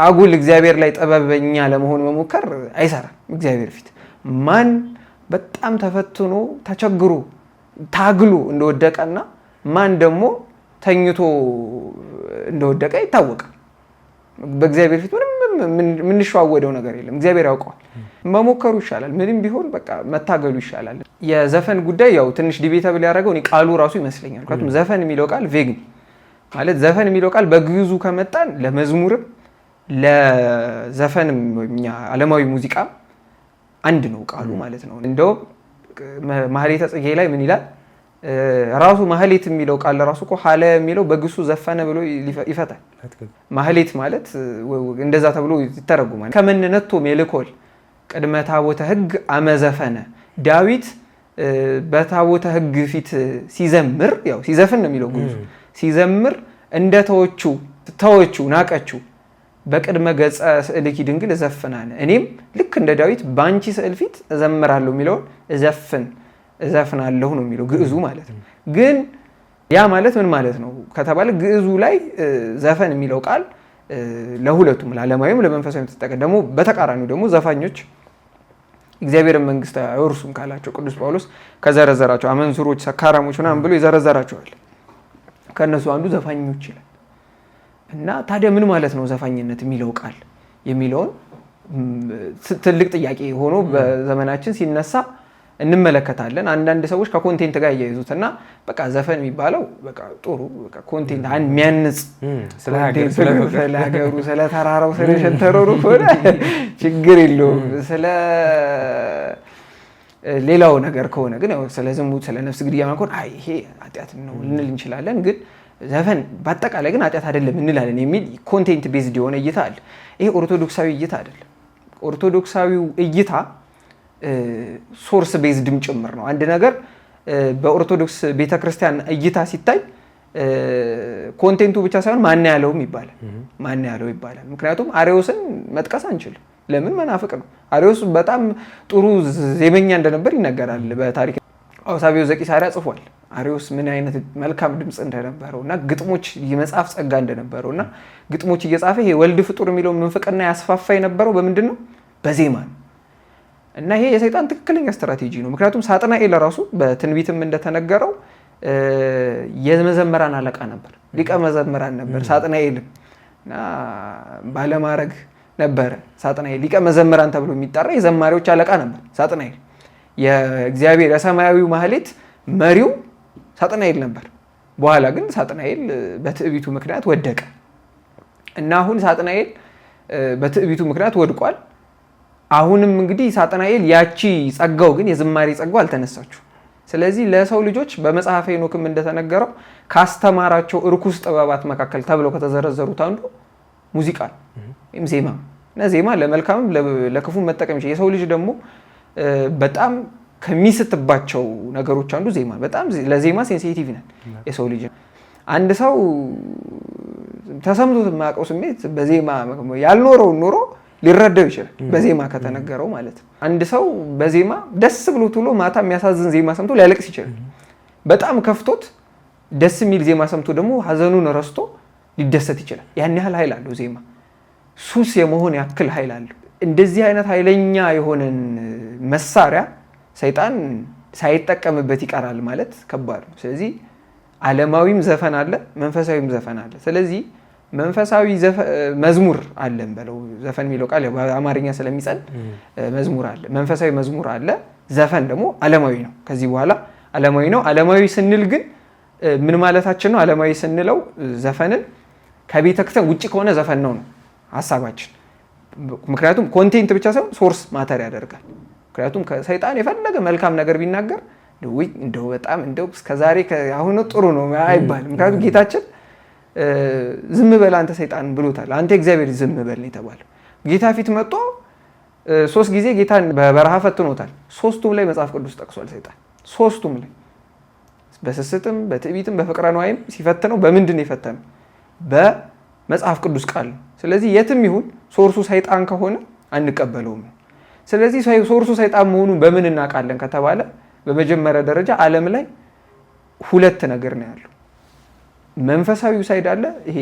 Speaker 2: አጉል እግዚአብሔር ላይ ጥበበኛ ለመሆን መሞከር አይሰራም እግዚአብሔር ፊት።
Speaker 1: ማን በጣም ተፈትኖ ተቸግሮ ታግሎ እንደወደቀና ማን ደግሞ ተኝቶ እንደወደቀ ይታወቃል። በእግዚአብሔር ፊት ምንም የምንሸዋወደው ነገር የለም። እግዚአብሔር ያውቀዋል። መሞከሩ ይሻላል። ምንም ቢሆን በቃ መታገሉ ይሻላል። የዘፈን ጉዳይ ያው ትንሽ ዲቤተብል ያደረገው እኔ ቃሉ ራሱ ይመስለኛል። ምክንያቱም ዘፈን የሚለው ቃል ቬግ ማለት ዘፈን የሚለው ቃል በግዕዙ ከመጣን ለመዝሙርም ለዘፈንም እኛ ዓለማዊ ሙዚቃ አንድ ነው ቃሉ ማለት ነው። እንደውም ማህሌተ ጽጌ ላይ ምን ይላል? ራሱ ማህሌት የሚለው ቃል ራሱ እኮ ሀለ የሚለው በግሱ ዘፈነ ብሎ ይፈታል። ማህሌት ማለት እንደዛ ተብሎ ይተረጉማል። ከመንነቶ ሜልኮል ቅድመ ታቦተ ሕግ አመዘፈነ ዳዊት በታቦተ ሕግ ፊት ሲዘምር ያው ሲዘፍን ነው የሚለው ግሱ ሲዘምር እንደ ተወቹ ናቀችው በቅድመ ገጸ ስዕልኪ ድንግል እዘፍናነ እኔም ልክ እንደ ዳዊት በአንቺ ስዕል ፊት እዘምራለሁ የሚለውን እዘፍናለሁ ነው የሚለው ግዕዙ ማለት ነው። ግን ያ ማለት ምን ማለት ነው ከተባለ ግዕዙ ላይ ዘፈን የሚለው ቃል ለሁለቱም ለዓለማዊም ለመንፈሳዊም ተጠቀ ደግሞ በተቃራኒው ደግሞ ዘፋኞች እግዚአብሔርን መንግስት አይወርሱም ካላቸው ቅዱስ ጳውሎስ ከዘረዘራቸው አመንዝሮች፣ ሰካራሞች ምናምን ብሎ ይዘረዘራቸዋል። ከእነሱ አንዱ ዘፋኞች ይላል። እና ታዲያ ምን ማለት ነው ዘፋኝነት የሚለው ቃል የሚለውን ትልቅ ጥያቄ ሆኖ በዘመናችን ሲነሳ እንመለከታለን። አንዳንድ ሰዎች ከኮንቴንት ጋር እያይዙት እና በቃ ዘፈን የሚባለው በቃ ጥሩ በቃ ኮንቴንት የሚያንጽ ስለ ሀገሩ፣ ስለ ተራራው፣ ስለ ሸንተረሩ ሆነ ችግር የለውም። ስለ ሌላው ነገር ከሆነ ግን ስለ ዝሙት፣ ስለ ነፍስ ግድያ ማንኮን ይሄ ኃጢአት ነው ልንል እንችላለን። ግን ዘፈን በአጠቃላይ ግን ኃጢአት አይደለም እንላለን የሚል ኮንቴንት ቤዝድ የሆነ እይታ አለ። ይሄ ኦርቶዶክሳዊ እይታ አይደለም። ኦርቶዶክሳዊው እይታ ሶርስ ቤዝድም ጭምር ነው። አንድ ነገር በኦርቶዶክስ ቤተክርስቲያን እይታ ሲታይ ኮንቴንቱ ብቻ ሳይሆን ማን ያለውም ይባላል። ምክንያቱም አርዮስን መጥቀስ አንችልም። ለምን? መናፍቅ ነው። አርዮስ በጣም ጥሩ ዜመኛ እንደነበር ይነገራል በታሪክ። አውሳቢው ዘቂሳርያ ጽፏል አርዮስ ምን አይነት መልካም ድምፅ እንደነበረው እና ግጥሞች የመጽሐፍ ጸጋ እንደነበረው እና ግጥሞች እየጻፈ ይሄ ወልድ ፍጡር የሚለው ምንፍቅና ያስፋፋ የነበረው በምንድን ነው? በዜማ ነው። እና ይሄ የሰይጣን ትክክለኛ ስትራቴጂ ነው። ምክንያቱም ሳጥናኤል ራሱ በትንቢትም እንደተነገረው የመዘመራን አለቃ ነበር፣ ሊቀ መዘምራን ነበር ሳጥናኤልም እና ባለማረግ ነበረ። ሳጥናኤል ሊቀ መዘምራን ተብሎ የሚጠራ የዘማሪዎች አለቃ ነበር ሳጥናኤል። የእግዚአብሔር የሰማያዊው ማህሌት መሪው ሳጥናኤል ነበር። በኋላ ግን ሳጥናኤል በትዕቢቱ ምክንያት ወደቀ እና አሁን ሳጥናኤል በትዕቢቱ ምክንያት ወድቋል። አሁንም እንግዲህ ሳጥናኤል ያቺ ጸጋው ግን የዝማሬ ጸጋው አልተነሳችሁ። ስለዚህ ለሰው ልጆች በመጽሐፈ ሄኖክም እንደተነገረው ካስተማራቸው እርኩስ ጥበባት መካከል ተብለው ከተዘረዘሩት አንዱ ሙዚቃ ወይም ዜማ እና ዜማ ለመልካምም ለክፉ መጠቀም ይችላል። የሰው ልጅ ደግሞ በጣም ከሚስትባቸው ነገሮች አንዱ ዜማ። በጣም ለዜማ ሴንሲቲቭ ነን የሰው ልጅ። አንድ ሰው ተሰምቶት የማያውቀው ስሜት በዜማ ያልኖረውን ኖሮ ሊረዳው ይችላል፣ በዜማ ከተነገረው ማለት ነው። አንድ ሰው በዜማ ደስ ብሎት ውሎ ማታ የሚያሳዝን ዜማ ሰምቶ ሊያለቅስ ይችላል። በጣም ከፍቶት ደስ የሚል ዜማ ሰምቶ ደግሞ ሀዘኑን ረስቶ ሊደሰት ይችላል። ያን ያህል ኃይል አለው ዜማ። ሱስ የመሆን ያክል ኃይል አለው። እንደዚህ አይነት ኃይለኛ የሆነን መሳሪያ ሰይጣን ሳይጠቀምበት ይቀራል ማለት ከባድ ነው። ስለዚህ ዓለማዊም ዘፈን አለ፣ መንፈሳዊም ዘፈን አለ። ስለዚህ መንፈሳዊ መዝሙር አለን በለው። ዘፈን የሚለው ቃል በአማርኛ ስለሚጸን መዝሙር አለ፣ መንፈሳዊ መዝሙር አለ። ዘፈን ደግሞ ዓለማዊ ነው። ከዚህ በኋላ ዓለማዊ ነው። ዓለማዊ ስንል ግን ምን ማለታችን ነው? ዓለማዊ ስንለው ዘፈንን ከቤተ ክርስቲያን ውጭ ከሆነ ዘፈን ነው ሀሳባችን። ምክንያቱም ኮንቴንት ብቻ ሳይሆን ሶርስ ማተር ያደርጋል። ምክንያቱም ከሰይጣን የፈለገ መልካም ነገር ቢናገር እንደው በጣም እንደው እስከዛሬ አሁን ጥሩ ነው አይባልም። ምክንያቱም ጌታችን ዝም በል አንተ ሰይጣን ብሎታል። አንተ እግዚአብሔር ዝም በል ነው የተባለው። ጌታ ፊት መጥቶ 3 ጊዜ ጌታን በበረሃ ፈትኖታል። 3ቱም ላይ መጽሐፍ ቅዱስ ጠቅሷል ሰይጣን። 3ቱም ላይ በስስትም በትዕቢትም በፍቅረ ነዋይም ሲፈትነው በምንድን ነው የፈተነው? በመጽሐፍ ቅዱስ ቃል ነው። ስለዚህ የትም ይሁን ሶርሱ ሰይጣን ከሆነ አንቀበለውም። ስለዚህ ሶርሱ ሰይጣን መሆኑን በምን እናውቃለን ከተባለ በመጀመሪያ ደረጃ ዓለም ላይ 2 ነገር ነው ያለው። መንፈሳዊው ሳይድ አለ፣ ይሄ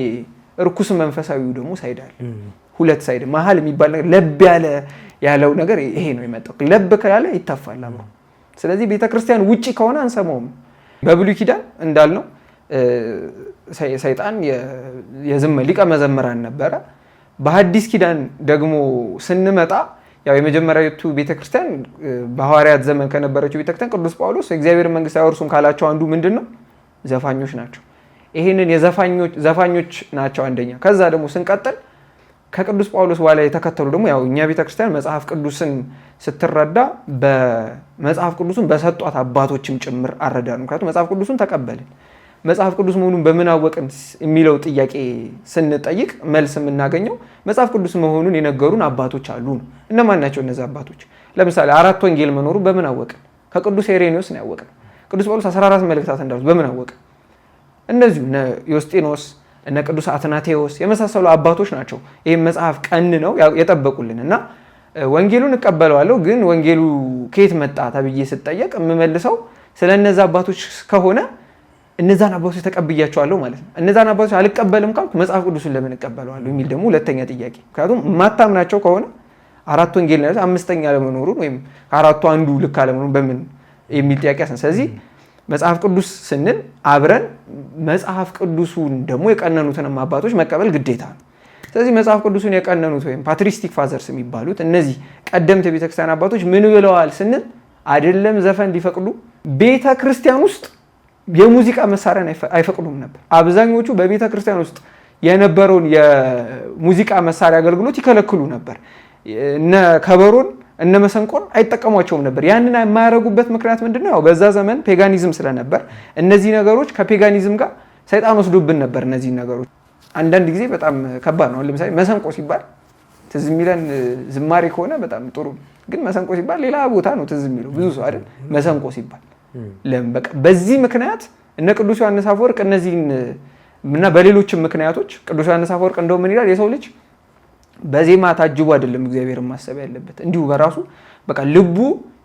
Speaker 1: እርኩስ መንፈሳዊው ደግሞ ሳይድ አለ። ሁለት ሳይድ መሀል የሚባል ነገር ለብ ያለው ነገር ይሄ ነው የመጣው። ለብ ካለ ይታፋል አብሮ። ስለዚህ ቤተክርስቲያን ውጪ ከሆነ አንሰማውም። በብሉይ ኪዳን እንዳልነው ሰይጣን ሊቀ መዘምራን ነበረ። በሐዲስ ኪዳን ደግሞ ስንመጣ ያው የመጀመሪያዊቱ ቤተክርስቲያን በሐዋርያት ዘመን ከነበረችው ቤተክርስቲያን ቅዱስ ጳውሎስ የእግዚአብሔር መንግስት አይወርሱም ካላቸው አንዱ ምንድነው? ዘፋኞች ናቸው። ይሄንን ዘፋኞች ናቸው አንደኛ። ከዛ ደግሞ ስንቀጥል ከቅዱስ ጳውሎስ በኋላ የተከተሉ ደግሞ ያው እኛ ቤተክርስቲያን መጽሐፍ ቅዱስን ስትረዳ በመጽሐፍ ቅዱስን በሰጧት አባቶችም ጭምር አረዳን። ምክንያቱም መጽሐፍ ቅዱስን ተቀበልን። መጽሐፍ ቅዱስ መሆኑን በምን አወቅን የሚለው ጥያቄ ስንጠይቅ መልስ የምናገኘው መጽሐፍ ቅዱስ መሆኑን የነገሩን አባቶች አሉ ነው። እነማን ናቸው እነዚህ አባቶች? ለምሳሌ 4 ወንጌል መኖሩ በምን አወቅን? ከቅዱስ ኢሬኒዮስ ነው ያወቅን። ቅዱስ ጳውሎስ 14 መልእክታት እንዳሉት በምን አወቅን? እነዚሁ እነ ዮስጢኖስ እነ ቅዱስ አትናቴዎስ የመሳሰሉ አባቶች ናቸው ይህም መጽሐፍ ቀን ነው የጠበቁልን። እና ወንጌሉን እቀበለዋለሁ ግን ወንጌሉ ከየት መጣ ተብዬ ስጠየቅ የምመልሰው ስለ እነዛ አባቶች ከሆነ እነዛን አባቶች ተቀብያቸዋለሁ ማለት ነው። እነዛን አባቶች አልቀበልም ካልኩ መጽሐፍ ቅዱስን ለምን እቀበለዋለሁ የሚል ደግሞ ሁለተኛ ጥያቄ። ምክንያቱም ማታምናቸው ከሆነ 4 ወንጌል ነው 5ኛ ለመኖሩን ወይም ከአራቱ አንዱ ልክ አለመኖሩን በምን የሚል ጥያቄ ያሰን። ስለዚህ መጽሐፍ ቅዱስ ስንል አብረን መጽሐፍ ቅዱሱን ደግሞ የቀነኑትን አባቶች መቀበል ግዴታ ነው። ስለዚህ መጽሐፍ ቅዱሱን የቀነኑት ወይም ፓትሪስቲክ ፋዘርስ የሚባሉት እነዚህ ቀደምት የቤተክርስቲያን አባቶች ምን ብለዋል ስንል አይደለም ዘፈን ሊፈቅዱ ቤተክርስቲያን ውስጥ የሙዚቃ መሳሪያን አይፈቅዱም ነበር። አብዛኞቹ በቤተክርስቲያን ውስጥ የነበረውን የሙዚቃ መሳሪያ አገልግሎት ይከለክሉ ነበር። እነ ከበሮን እነ መሰንቆን አይጠቀሟቸውም ነበር። ያንን የማያደርጉበት ምክንያት ምንድነው? ያው በዛ ዘመን ፔጋኒዝም ስለነበር እነዚህ ነገሮች ከፔጋኒዝም ጋር ሰይጣን ወስዶብን ነበር። እነዚህ ነገሮች አንዳንድ ጊዜ በጣም ከባድ ነው። ለምሳሌ መሰንቆ ሲባል ትዝ የሚለን ዝማሬ ከሆነ በጣም ጥሩ፣ ግን መሰንቆ ሲባል ሌላ ቦታ ነው ትዝ የሚለው ብዙ ሰው አይደል? መሰንቆ ሲባል ለምን በቃ በዚህ ምክንያት እነ ቅዱስ ዮሐንስ አፈወርቅ እነዚህን እና በሌሎችም ምክንያቶች ቅዱስ ዮሐንስ አፈወርቅ እንደው ምን ይላል? የሰው ልጅ በዜማ ታጅቦ አይደለም እግዚአብሔርን ማሰብ ያለበት፣ እንዲሁ በራሱ በቃ ልቡ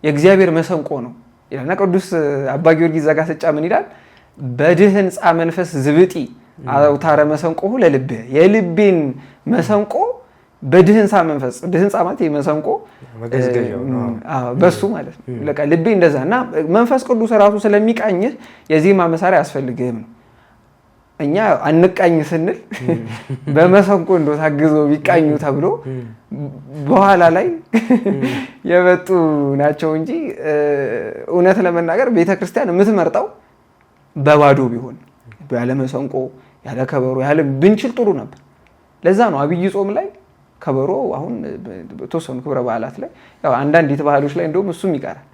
Speaker 1: የእግዚአብሔር መሰንቆ ነው ይላልና ቅዱስ አባ ጊዮርጊስ ዘጋስጫ ምን ይላል? በድህንፃ መንፈስ ዝብጢ አውታረ መሰንቆ ለልብህ፣ የልቤን መሰንቆ በድህንፃ መንፈስ፣ ድህንፃ ማለት የመሰንቆ በሱ ማለት ነው። ለቃ ልቤ እንደዛ እና መንፈስ ቅዱስ ራሱ ስለሚቃኝህ የዜማ መሳሪያ አያስፈልግህም ነው። እኛ አንቃኝ ስንል በመሰንቆ እንደው ታግዘው ቢቃኙ ተብሎ በኋላ ላይ የመጡ ናቸው እንጂ እውነት ለመናገር ቤተክርስቲያን የምትመርጠው በባዶ ቢሆን ያለ መሰንቆ ያለ ከበሮ ያለ ብንችል ጥሩ ነበር። ለዛ ነው አብይ ጾም ላይ ከበሮ አሁን በተወሰኑ ክብረ በዓላት ላይ ያው አንዳንድ ባህሎች ላይ እንደውም እሱም ይቀራል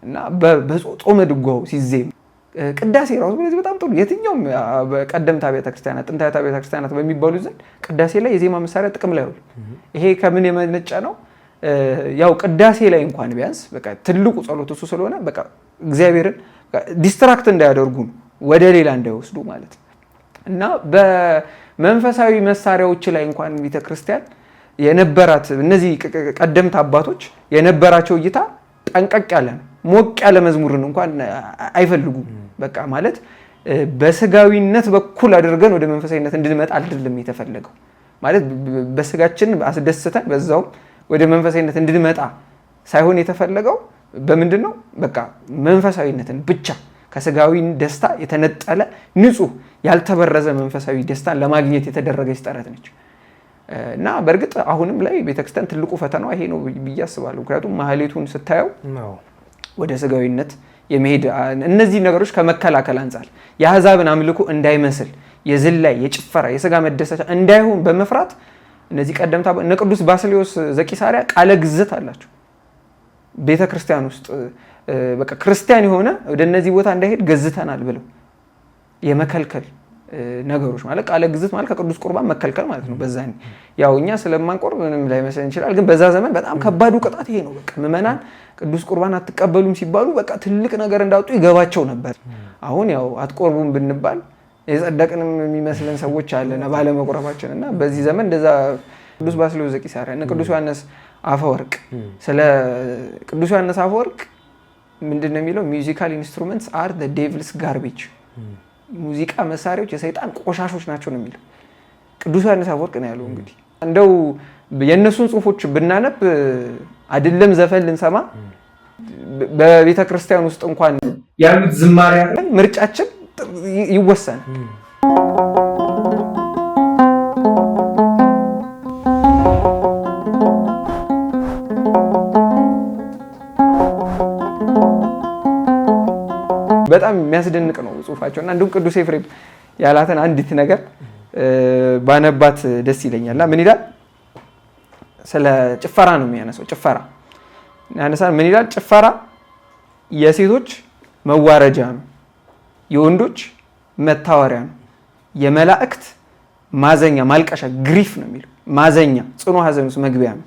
Speaker 1: እና በጾመ ድጓው ሲዜም ቅዳሴ ራሱ በዚህ በጣም ጥሩ የትኛውም ቀደምት አብያተ ክርስቲያናት ጥንታዊት አብያተ ክርስቲያናት በሚባሉ ዘንድ ቅዳሴ ላይ የዜማ መሳሪያ ጥቅም ላይ ነው። ይሄ ከምን የመነጨ ነው? ያው ቅዳሴ ላይ እንኳን ቢያንስ በቃ ትልቁ ጸሎት እሱ ስለሆነ በቃ እግዚአብሔርን ዲስትራክት እንዳያደርጉ ወደ ሌላ እንዳይወስዱ ማለት ነው። እና በመንፈሳዊ መሳሪያዎች ላይ እንኳን ቤተክርስቲያን የነበራት እነዚህ ቀደምት አባቶች የነበራቸው እይታ ጠንቀቅ ያለ ነው። ሞቅ ያለ መዝሙርን እንኳን አይፈልጉም። በቃ ማለት በስጋዊነት በኩል አድርገን ወደ መንፈሳዊነት እንድንመጣ አይደለም የተፈለገው። ማለት በስጋችን አስደስተን በዛው ወደ መንፈሳዊነት እንድንመጣ ሳይሆን የተፈለገው በምንድነው? በቃ መንፈሳዊነትን ብቻ ከስጋዊ ደስታ የተነጠለ ንጹህ ያልተበረዘ መንፈሳዊ ደስታን ለማግኘት የተደረገች ጥረት ነች። እና በእርግጥ አሁንም ላይ ቤተክርስቲያን ትልቁ ፈተናዋ ይሄ ነው ብዬ አስባለሁ። ምክንያቱም ማህሌቱን ስታየው ወደ ስጋዊነት የመሄድ እነዚህ ነገሮች ከመከላከል አንጻር የአሕዛብን አምልኮ እንዳይመስል የዝላይ የጭፈራ የስጋ መደሰቻ እንዳይሆን በመፍራት እነዚህ ቀደምታ እነ ቅዱስ ባስልዮስ ዘቂሳርያ ቃለ ግዝት አላቸው ቤተክርስቲያን ውስጥ በቃ ክርስቲያን የሆነ ወደ እነዚህ ቦታ እንዳይሄድ ገዝተናል ብለው የመከልከል ነገሮች ማለት ቃለ ግዝት ማለት ከቅዱስ ቁርባን መከልከል ማለት ነው። በዛኔ ያው እኛ ስለማንቆርብ ምንም ላይመስለን ይችላል፣ ግን በዛ ዘመን በጣም ከባዱ ቅጣት ይሄ ነው። በቃ ምዕመናን ቅዱስ ቁርባን አትቀበሉም ሲባሉ በቃ ትልቅ ነገር እንዳወጡ ይገባቸው ነበር። አሁን ያው አትቆርቡም ብንባል የጸደቅንም የሚመስለን ሰዎች አለና ባለመቆረባችን እና በዚህ ዘመን እንደዛ ቅዱስ ባስልዮስ ዘቂሳርያ እና ቅዱስ ዮሐንስ አፈወርቅ ስለ ቅዱስ ዮሐንስ አፈወርቅ ምንድነው የሚለው? ሚውዚካል ኢንስትሩመንትስ አር ዘ ዴቪልስ ጋርቤጅ፣ ሙዚቃ መሳሪያዎች የሰይጣን ቆሻሾች ናቸው ነው የሚለው ቅዱስ ዮሐንስ አፈወርቅ ነው ያለው። እንግዲህ እንደው የእነሱን ጽሁፎች ብናነብ አይደለም ዘፈን ልንሰማ በቤተ ክርስቲያን ውስጥ እንኳን ያሉት ዝማሬያት ምርጫችን ይወሰናል። በጣም የሚያስደንቅ ነው ጽሁፋቸውና እንዲሁም ቅዱስ ኤፍሬም ያላትን አንዲት ነገር ባነባት ደስ ይለኛልና ምን ይላል? ስለ ጭፈራ ነው የሚያነሳው። ጭፈራ ያነሳል። ምን ይላል? ጭፈራ የሴቶች መዋረጃ ነው፣ የወንዶች መታወሪያ ነው፣ የመላእክት ማዘኛ ማልቀሻ ግሪፍ ነው የሚለው ማዘኛ ጽኑ ሐዘን ውስጥ መግቢያ ነው፣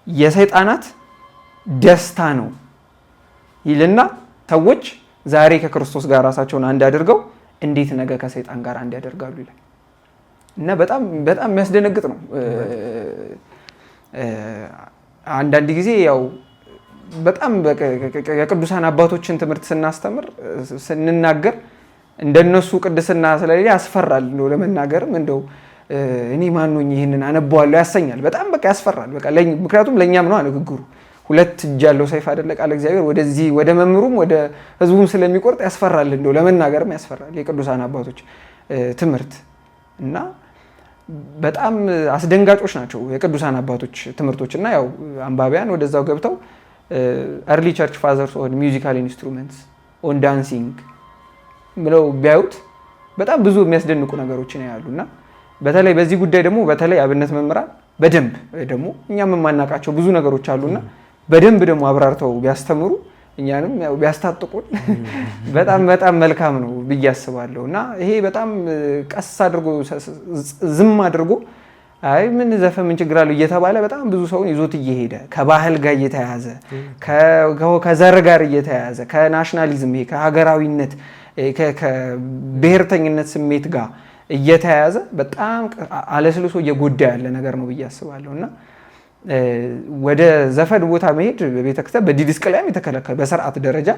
Speaker 1: የሰይጣናት ደስታ ነው ይልና ሰዎች ዛሬ ከክርስቶስ ጋር ራሳቸውን አንድ አድርገው እንዴት ነገ ከሰይጣን ጋር አንድ ያደርጋሉ ይላል እና በጣም በጣም የሚያስደነግጥ ነው። አንዳንድ ጊዜ ያው በጣም የቅዱሳን አባቶችን ትምህርት ስናስተምር ስንናገር እንደነሱ ቅድስና ስለሌለ ያስፈራል። እንደው ለመናገርም እንደው እኔ ማን ነኝ ይሄንን አነባዋለሁ ያሰኛል። በጣም በቃ ያስፈራል። በቃ ምክንያቱም ለኛም ነው ንግግሩ ሁለት እጅ ያለው ሰይፍ አይደለ ቃል እግዚአብሔር ወደዚህ ወደ መምሩም ወደ ህዝቡም ስለሚቆርጥ ያስፈራል። እንደው ለመናገርም ያስፈራል የቅዱሳን አባቶች ትምህርት እና በጣም አስደንጋጮች ናቸው የቅዱሳን አባቶች ትምህርቶች እና ያው አንባቢያን ወደዛው ገብተው early church fathers on musical instruments on dancing ብለው ቢያዩት በጣም ብዙ የሚያስደንቁ ነገሮችን ያያሉና በተለይ በዚህ ጉዳይ ደግሞ በተለይ አብነት መምህራን በደንብ ደግሞ እኛም የማናውቃቸው ብዙ ነገሮች አሉና በደንብ ደግሞ አብራርተው ቢያስተምሩ እኛንም ያው ቢያስታጥቁን በጣም በጣም መልካም ነው ብዬ አስባለሁ። እና ይሄ በጣም ቀስ አድርጎ ዝም አድርጎ አይ ምን ዘፈን ምን ችግር አለው እየተባለ በጣም ብዙ ሰውን ይዞት እየሄደ ከባህል ጋር እየተያዘ ከዘር ጋር እየተያዘ ከናሽናሊዝም ይሄ ከሀገራዊነት ከብሔርተኝነት ስሜት ጋር እየተያዘ በጣም አለስልሶ እየጎዳ ያለ ነገር ነው ብዬ አስባለሁ። እና ወደ ዘፈን ቦታ መሄድ በቤተክርስቲያን በዲድስቅልያም የተከለከለ በስርዓት ደረጃ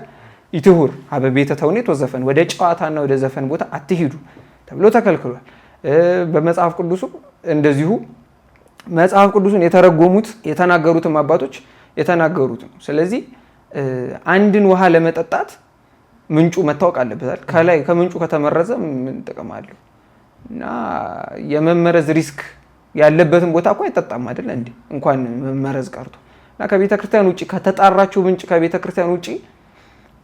Speaker 1: ይትሁር አበቤተ ተውኔት ወዘፈን ወደ ጨዋታና ወደ ዘፈን ቦታ አትሂዱ ተብሎ ተከልክሏል። በመጽሐፍ ቅዱሱ እንደዚሁ መጽሐፍ ቅዱስን የተረጎሙት የተናገሩትም አባቶች የተናገሩት ነው። ስለዚህ አንድን ውሃ ለመጠጣት ምንጩ መታወቅ አለበታል። ከላይ ከምንጩ ከተመረዘ ምን ጥቅም አለው? እና የመመረዝ ሪስክ ያለበትን ቦታ እኮ አይጠጣም አይደል እንዴ? እንኳን መመረዝ ቀርቶ እና ከቤተክርስቲያን ውጪ ከተጣራችሁ ምንጭ ከቤተክርስቲያን ውጪ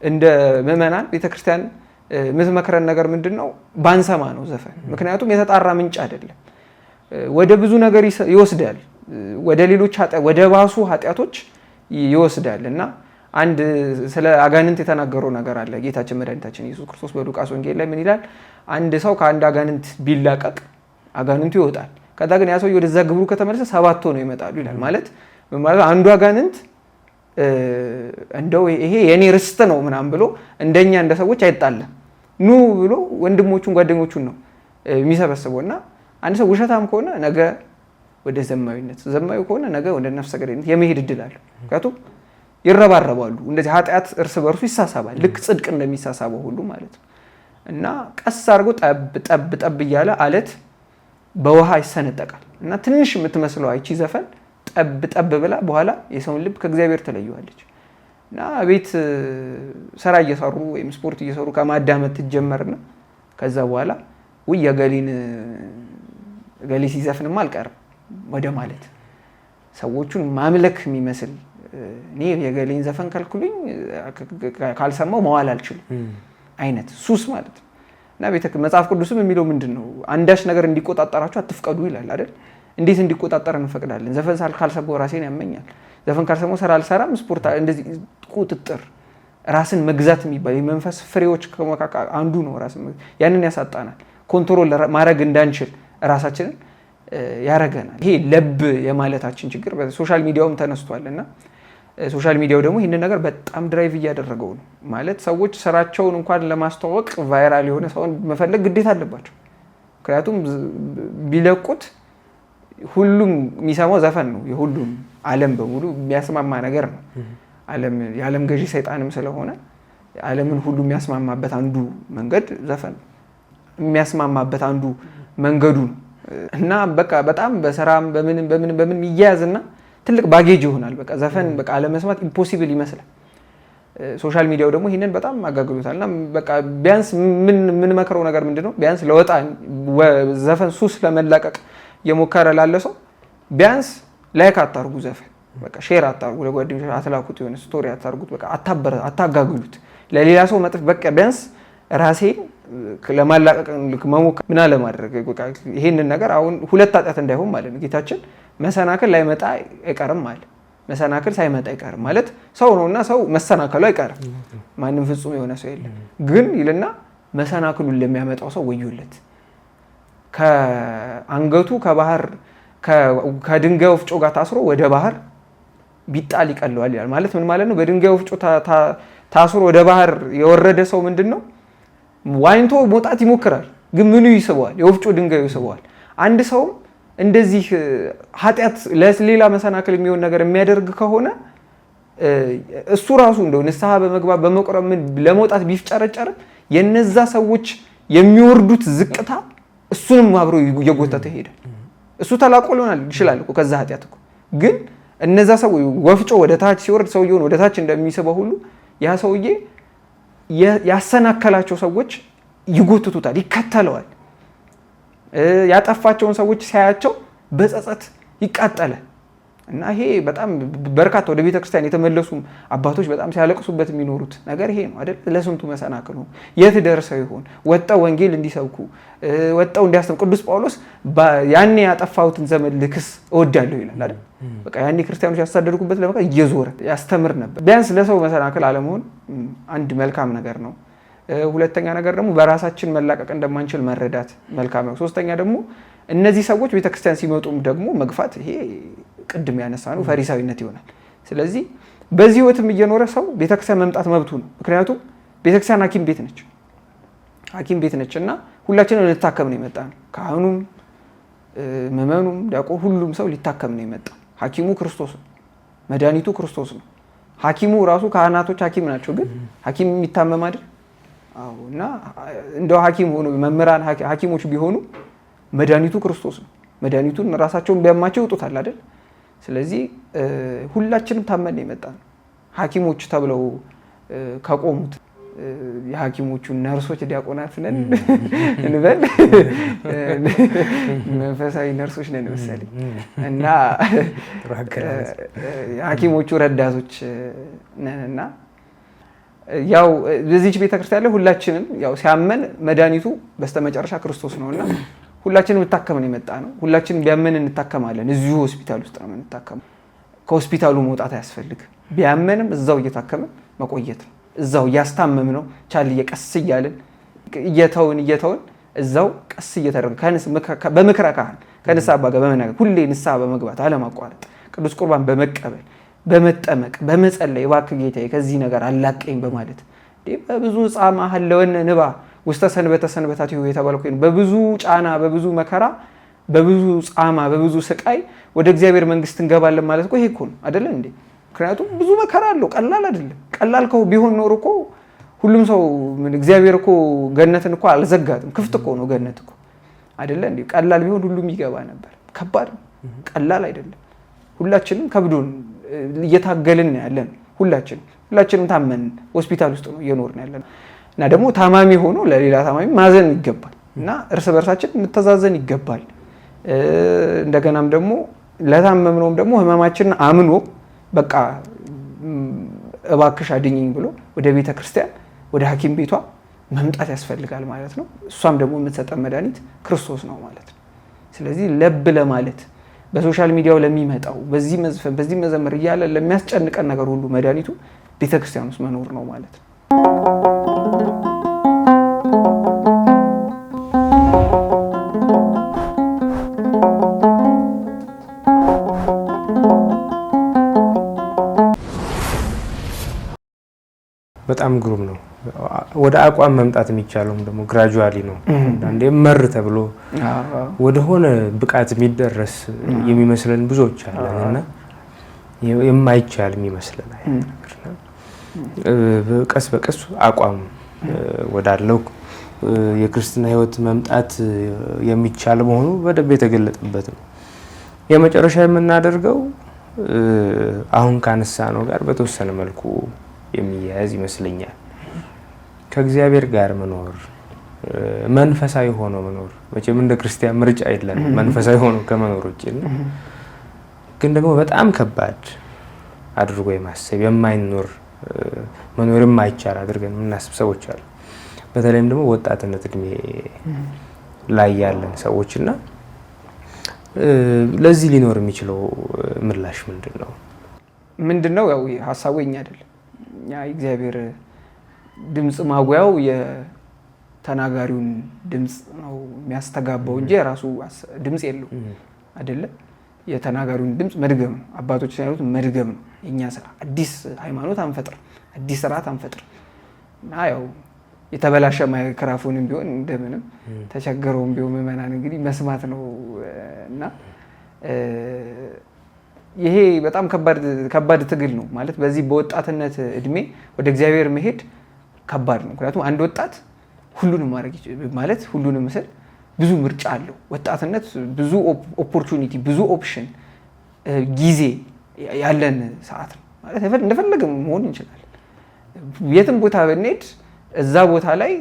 Speaker 1: እንደ ምዕመናን ቤተክርስቲያን የምትመክረን ነገር ምንድነው? ባንሰማ ነው ዘፈን። ምክንያቱም የተጣራ ምንጭ አይደለም፣ ወደ ብዙ ነገር ይወስዳል፣ ወደ ሌሎች ወደ ባሱ ኃጢአቶች ይወስዳል። እና አንድ ስለ አጋንንት የተናገረው ነገር አለ ጌታችን መድኃኒታችን ኢየሱስ ክርስቶስ በሉቃስ ወንጌል ላይ ምን ይላል? አንድ ሰው ከአንድ አጋንንት ቢላቀቅ አጋንንቱ ይወጣል፣ ከዛ ግን ያ ሰው ወደዛ ግብሩ ከተመለሰ 7 ሆነው ይመጣሉ ይላል። ማለት አንዱ አጋንንት እንደው ይሄ የኔ ርስት ነው ምናምን ብሎ እንደኛ እንደ ሰዎች አይጣለም፣ ኑ ብሎ ወንድሞቹን ጓደኞቹን ነው የሚሰበስበውና አንድ ሰው ውሸታም ከሆነ ነገ ወደ ዘማዊነት፣ ዘማዊ ከሆነ ነገ ወደ ነፍሰ ገዳይነት የመሄድ እድል አለው። ምክንያቱም ይረባረባሉ። እንደዚህ ኃጢአት እርስ በርሱ ይሳሳባል፣ ልክ ጽድቅ እንደሚሳሳበው ሁሉ ማለት ነው። እና ቀስ አድርጎ ጠብ ጠብ ጠብ እያለ አለት በውሃ ይሰነጠቃል። እና ትንሽ የምትመስለው አይቺ ዘፈን ጠብ ጠብ ብላ በኋላ የሰውን ልብ ከእግዚአብሔር ትለየዋለች። እና ቤት ስራ እየሰሩ ወይም ስፖርት እየሰሩ ከማዳመጥ ትጀመርና ከዛ በኋላ ውይ ገሊ ሲዘፍንማ አልቀርም ወደ ማለት ሰዎቹን ማምለክ የሚመስል እኔ የገሊን ዘፈን ከልክሉኝ ካልሰማው መዋል አልችልም አይነት ሱስ ማለት ነው። እና መጽሐፍ ቅዱስም የሚለው ምንድነው? አንዳች ነገር እንዲቆጣጠራችሁ አትፍቀዱ ይላል አይደል? እንዴት እንዲቆጣጠር እንፈቅዳለን? ዘፈን ካልሰማው ራሴን ያመኛል፣ ዘፈን ካልሰማው ስራ አልሰራም፣ ስፖርት እንደዚህ ቁጥጥር ራስን መግዛት የሚባል የመንፈስ ፍሬዎች ከመካከል አንዱ ነው። ራስን ያንን ያሳጣናል፣ ኮንትሮል ማድረግ እንዳንችል ራሳችንን ያረገናል። ይሄ ለብ የማለታችን ችግር በሶሻል ሚዲያውም ተነስቷልና ሶሻል ሚዲያው ደግሞ ይህንን ነገር በጣም ድራይቭ እያደረገው ነው። ማለት ሰዎች ስራቸውን እንኳን ለማስተዋወቅ ቫይራል የሆነ ሰውን መፈለግ ግዴታ አለባቸው። ምክንያቱም ቢለቁት ሁሉም የሚሰማው ዘፈን ነው። የሁሉም ዓለም በሙሉ የሚያስማማ ነገር ነው። የዓለም ገዢ ሰይጣንም ስለሆነ ዓለምን ሁሉ የሚያስማማበት አንዱ መንገድ ዘፈን ነው። የሚያስማማበት አንዱ መንገዱ ነው እና በቃ በጣም በስራም በምን ይያያዝና ትልቅ ባጌጅ ይሆናል። በቃ ዘፈን በቃ አለመስማት ኢምፖሲብል ይመስላል። ሶሻል ሚዲያው ደግሞ ይሄንን በጣም አጋግሎታል። እና በቃ ቢያንስ ምን መከረው ነገር ምንድነው ቢያንስ ለወጣ ዘፈን ሱስ ለመላቀቅ የሞከረ ላለ ሰው ቢያንስ ላይክ አታርጉ፣ ዘፈን በቃ ሼር አታርጉ፣ ለጓደኞቻችሁ አትላኩት፣ የሆነ ስቶሪ አታርጉት፣ በቃ አታጋግሉት ለሌላ ሰው መጥፍ በቃ ቢያንስ ራሴን ለማላቀቅ መሞከር ምን አለ ማድረግ በቃ ይሄንን ነገር አሁን ሁለት ኃጢአት እንዳይሆን ማለት ነው። ጌታችን መሰናክል ላይመጣ አይቀርም ማለት መሰናክል ሳይመጣ አይቀርም ማለት ሰው ነውና ሰው መሰናከሉ አይቀርም። ማንም ፍጹም የሆነ ሰው የለም። ግን ይልና መሰናክሉን ለሚያመጣው ሰው ወዮለት። ከአንገቱ ከባህር ከድንጋይ ወፍጮ ጋር ታስሮ ወደ ባህር ቢጣል ይቀለዋል ይላል። ማለት ምን ማለት ነው? በድንጋይ ወፍጮ ታስሮ ወደ ባህር የወረደ ሰው ምንድነው ዋኝቶ መውጣት ይሞክራል፣ ግን ምኑ ይስበዋል? የወፍጮ ድንጋዩ ይስበዋል። አንድ ሰው እንደዚህ ኃጢአት ለሌላ መሰናክል የሚሆን ነገር የሚያደርግ ከሆነ እሱ ራሱ እንደው ንስሐ በመግባት በመቁረብ ለመውጣት ቢፍጨረጨር የነዛ ሰዎች የሚወርዱት ዝቅታ እሱንም አብሮ እየጎተተ ይሄዳል። እሱ ተላቆ ሊሆናል ይችላል እኮ ከዛ ኃጢአት እኮ፣ ግን እነዛ ሰዎች ወፍጮ ወደ ታች ሲወርድ ሰውየውን ወደ ታች እንደሚስበው ሁሉ ያ ሰውዬ ያሰናከላቸው ሰዎች ይጎትቱታል፣ ይከተለዋል። ያጠፋቸውን ሰዎች ሲያያቸው በጸጸት ይቃጠላል። እና ይሄ በጣም በርካታ ወደ ቤተክርስቲያን የተመለሱ አባቶች በጣም ሲያለቅሱበት የሚኖሩት ነገር ይሄ ነው አይደል? ለስንቱ መሰናክል ነው። የት ደርሰው ይሆን? ወጣው ወንጌል እንዲሰብኩ ወጣው እንዲያስተምሩ ቅዱስ ጳውሎስ ያኔ ያጠፋሁትን ዘመን ልክስ እወዳለሁ ይላል አይደል? በቃ ያኔ ክርስቲያኖች ያሳደድኩበት ለበቃ እየዞረ ያስተምር ነበር። ቢያንስ ለሰው መሰናክል አለመሆን አንድ መልካም ነገር ነው። ሁለተኛ ነገር ደግሞ በራሳችን መላቀቅ እንደማንችል መረዳት መልካም ነው። ሶስተኛ ደግሞ እነዚህ ሰዎች ቤተክርስቲያን ሲመጡም ደግሞ መግፋት፣ ይሄ ቅድም ያነሳ ነው ፈሪሳዊነት ይሆናል። ስለዚህ በዚህ ህይወትም እየኖረ ሰው ቤተክርስቲያን መምጣት መብቱ ነው። ምክንያቱም ቤተክርስቲያን ሐኪም ቤት ነች እና ሁላችንም ልንታከም ነው የመጣ ነው። ካህኑም፣ ምዕመኑም፣ ዲያቆን ሁሉም ሰው ሊታከም ነው የመጣ። ሐኪሙ ክርስቶስ ነው፣ መድኃኒቱ ክርስቶስ ነው። ሐኪሙ ራሱ ካህናቶች ሐኪም ናቸው፣ ግን ሐኪም የሚታመም አይደል? አዎ። እና እንደው ሐኪም ሆኖ መምህራን ሐኪሞች ቢሆኑ መድኃኒቱ ክርስቶስ ነው። መድኃኒቱን ራሳቸውን ቢያማቸው ይውጡታል አይደል? ስለዚህ ሁላችንም ታመን የመጣ ነው። ሐኪሞች ተብለው ከቆሙት የሐኪሞቹ ነርሶች ዲያቆናት ነን እንበል፣ መንፈሳዊ ነርሶች ነን መሰለኝ። እና የሐኪሞቹ ረዳቶች ነንና ያው በዚህች ቤተክርስቲያን ላይ ሁላችንም ያው ሲያመን መድኃኒቱ በስተመጨረሻ ክርስቶስ ነውና ሁላችንም እንታከመን የመጣ ነው። ሁላችንም ቢያመን እንታከማለን። እዚሁ ሆስፒታል ውስጥ ነው የምንታከመው። ከሆስፒታሉ መውጣት አያስፈልግም። ቢያመንም እዛው እየታከመን መቆየት ነው። እዛው እያስታመም ነው ቻል እየቀስ እያልን እየተውን እዛው ቀስ እየተደረገ በምክረ ካህን ከንስሐ አባ ጋር በመናገር ሁሌ ንስሐ በመግባት አለማቋረጥ ቅዱስ ቁርባን በመቀበል በመጠመቅ በመጸለይ እባክህ ጌታዬ ከዚህ ነገር አላቀኝ በማለት በብዙ ጻማ ሀለወነ ንባ ውስተ ሰንበተ ሰንበታት ይሁ የተባልኩ በብዙ ጫና በብዙ መከራ በብዙ ጻማ በብዙ ስቃይ ወደ እግዚአብሔር መንግስት እንገባለን ማለት እኮ ይሄ እኮ ነው አይደለ እንዴ? ምክንያቱም ብዙ መከራ አለው፣ ቀላል አይደለም። ቀላል ቢሆን ኖር እኮ ሁሉም ሰው እግዚአብሔር እኮ ገነትን እኮ አልዘጋትም፣ ክፍት እኮ ነው ገነት እኮ አይደለ እንዴ? ቀላል ቢሆን ሁሉም ይገባ ነበር። ከባድ ነው፣ ቀላል አይደለም። ሁላችንም ከብዶን እየታገልን ያለን ሁላችንም ታመን ሆስፒታል ውስጥ ነው እየኖርን ያለን እና ደግሞ ታማሚ ሆኖ ለሌላ ታማሚ ማዘን ይገባል እና እርስ በርሳችን እንተዛዘን ይገባል። እንደገናም ደግሞ ለታመምነውም ደግሞ ህመማችንን አምኖ በቃ እባክሽ አድኝኝ ብሎ ወደ ቤተ ክርስቲያን ወደ ሐኪም ቤቷ መምጣት ያስፈልጋል ማለት ነው። እሷም ደግሞ የምትሰጠን መድኃኒት ክርስቶስ ነው ማለት ነው። ስለዚህ ለብ ለማለት በሶሻል ሚዲያው ለሚመጣው በዚህ መዝፈን በዚህ መዘመር እያለ ለሚያስጨንቀን ነገር ሁሉ መድኃኒቱ ቤተክርስቲያን ውስጥ መኖር ነው ማለት ነው።
Speaker 2: በጣም ግሩም ነው። ወደ አቋም መምጣት የሚቻለውም ደግሞ ግራጁዋሊ ነው። አንዴ መር ተብሎ ወደ ሆነ ብቃት የሚደረስ የሚመስለን ብዙዎች አለንና የማይቻል የሚመስለን አይደለም። ቀስ በቀስ አቋም ወዳለው የክርስትና ህይወት መምጣት የሚቻል መሆኑ በደንብ የተገለጠበት ነው። የመጨረሻ የምናደርገው አሁን ካነሳ ነው ጋር በተወሰነ መልኩ የሚያያዝ ይመስለኛል። ከእግዚአብሔር ጋር መኖር፣ መንፈሳዊ ሆኖ መኖር መቼም እንደ ክርስቲያን ምርጫ የለንም መንፈሳዊ ሆኖ ከመኖር ውጭ ነው። ግን ደግሞ በጣም ከባድ አድርጎ የማሰብ የማይኖር መኖር የማይቻል አድርገን የምናስብ ሰዎች አሉ። በተለይም ደግሞ ወጣትነት እድሜ ላይ ያለን ሰዎች እና ለዚህ ሊኖር የሚችለው ምላሽ ምንድን ነው?
Speaker 1: ምንድነው? ያው ሀሳቡ የኛ አይደለም። ያ እግዚአብሔር ድምጽ ማጉያው የተናጋሪውን ድምጽ ነው የሚያስተጋባው እንጂ የራሱ ድምጽ የለው አይደለ? የተናጋሪውን ድምጽ መድገም ነው። አባቶች ሲሉት መድገም ነው የኛ ስራ። አዲስ ሃይማኖት አንፈጥር፣ አዲስ ስርዓት አንፈጥር እና ያው የተበላሸ ማይክሮፎንም ቢሆን እንደምንም ተቸገረውም ቢሆን ምዕመናን እንግዲህ መስማት ነው እና ይሄ በጣም ከባድ ትግል ነው ማለት በዚህ በወጣትነት እድሜ ወደ እግዚአብሔር መሄድ ከባድ ነው። ምክንያቱም አንድ ወጣት ሁሉንም ማድረግ ማለት ሁሉንም ምስል ብዙ ምርጫ አለው። ወጣትነት ብዙ ኦፖርቹኒቲ፣ ብዙ ኦፕሽን ጊዜ ያለን ሰዓት ነው ማለት እንደፈለገ መሆን እንችላለን። የትም ቦታ ብንሄድ እዛ ቦታ ላይ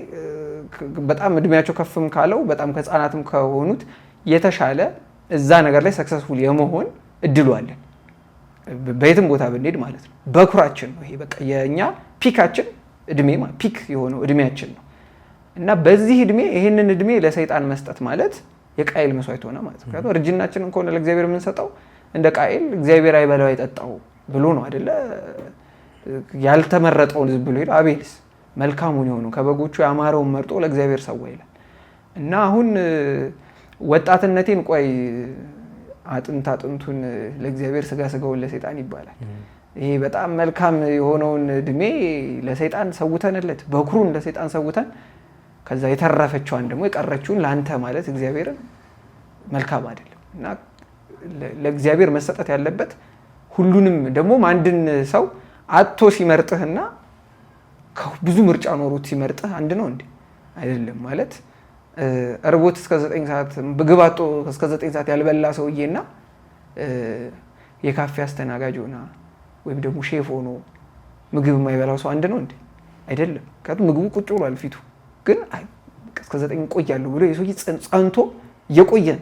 Speaker 1: በጣም እድሜያቸው ከፍም ካለው በጣም ከህፃናትም ከሆኑት የተሻለ እዛ ነገር ላይ ሰክሰስፉል የመሆን እድሉ አለን። በየትም ቦታ ብንሄድ ማለት ነው። በኩራችን ነው ይሄ በቃ የኛ ፒካችን እድሜ ፒክ የሆነው እድሜያችን ነው እና በዚህ እድሜ ይሄንን እድሜ ለሰይጣን መስጠት ማለት የቃኤል መስዋዕት ሆነ ማለት ነው። ምክንያቱም እርጅናችንን ከሆነ ለእግዚአብሔር የምንሰጠው እንደ ቃኤል እግዚአብሔር አይበላው አይጠጣው ብሎ ነው አይደለ? ያልተመረጠውን ዝም ብሎ ሄዶ አቤልስ መልካሙን የሆነው ከበጎቹ ያማረውን መርጦ ለእግዚአብሔር ሰዋ ይላል እና አሁን ወጣትነቴን ቆይ አጥንቱን ለእግዚአብሔር ስጋ ስጋውን ለሰይጣን ይባላል። ይሄ በጣም መልካም የሆነውን እድሜ ለሰይጣን ሰውተንለት በኩሩን ለሰይጣን ሰውተን ከዛ የተረፈችዋን ደግሞ የቀረችውን ለአንተ ማለት እግዚአብሔርን መልካም አይደለም እና ለእግዚአብሔር መሰጠት ያለበት ሁሉንም ደግሞ አንድን ሰው አጥቶ ሲመርጥህና ብዙ ምርጫ ኖሮት ሲመርጥህ አንድ ነው እንዴ? አይደለም ማለት እርቦት እስከ 9 ሰዓት ምግብ አጥቶ እስከ 9 ሰዓት ያልበላ ሰውዬና የካፌ አስተናጋጅ ሆና ወይም ደግሞ ሼፍ ሆኖ ምግብ የማይበላው ሰው አንድ ነው እንዴ? አይደለም። ምክንያቱም ምግቡ ቁጭ ብሏል ፊቱ፣ ግን እስከ 9 ቆያለሁ ብሎ የሰውዬ ጸንቶ የቆየን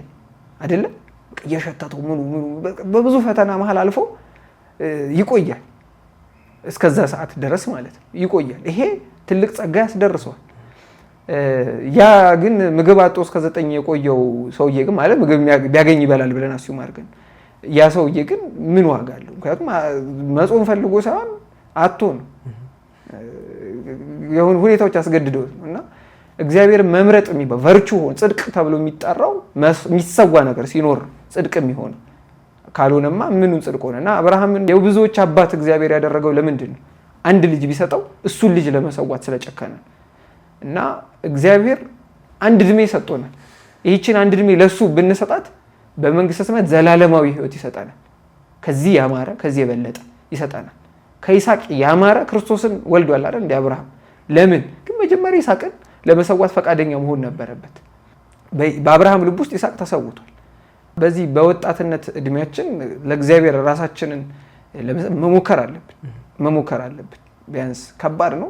Speaker 1: አይደለም እየሸተተው ምኑ በብዙ ፈተና መሀል አልፎ ይቆያል እስከዛ ሰዓት ድረስ ማለት ነው ይቆያል። ይሄ ትልቅ ጸጋ ያስደርሰዋል። ያ ግን ምግብ አጥቶ እስከ 9 የቆየው ሰውዬ ግን ማለት ምግብ ቢያገኝ ይበላል ብለን አስዩም አድርገን ያ ሰውዬ ግን ምን ዋጋ አለው? ምክንያቱም መጾም ፈልጎ ሳይሆን አጥቶ ነው የሆኑ ሁኔታዎች አስገድደው ነው እና እግዚአብሔር መምረጥ የሚባል ቨርቹ ሆነ ጽድቅ ተብሎ የሚጠራው የሚሰዋ ነገር ሲኖር ጽድቅ የሚሆን ካልሆነማ ምኑን ጽድቅ ሆነና አብርሃምን የብዙዎች አባት እግዚአብሔር ያደረገው ለምንድን ነው? አንድ ልጅ ቢሰጠው እሱን ልጅ ለመሰዋት ስለጨከነ እና እግዚአብሔር አንድ እድሜ ሰጥቶናል። ይህችን አንድ እድሜ ለሱ ብንሰጣት በመንግስተ ሰማያት ዘላለማዊ ህይወት ይሰጠናል። ከዚህ ያማረ ከዚህ የበለጠ ይሰጠናል። ከይስሐቅ ያማረ ክርስቶስን ወልዷል አይደል እንደ አብርሃም። ለምን ግን መጀመሪያ ይስሐቅን ለመሰዋት ፈቃደኛ መሆን ነበረበት። በአብርሃም ልብ ውስጥ ይስሐቅ ተሰውቷል። በዚህ በወጣትነት እድሜያችን ለእግዚአብሔር ራሳችንን መሞከር አለብን። ቢያንስ ከባድ ነው፣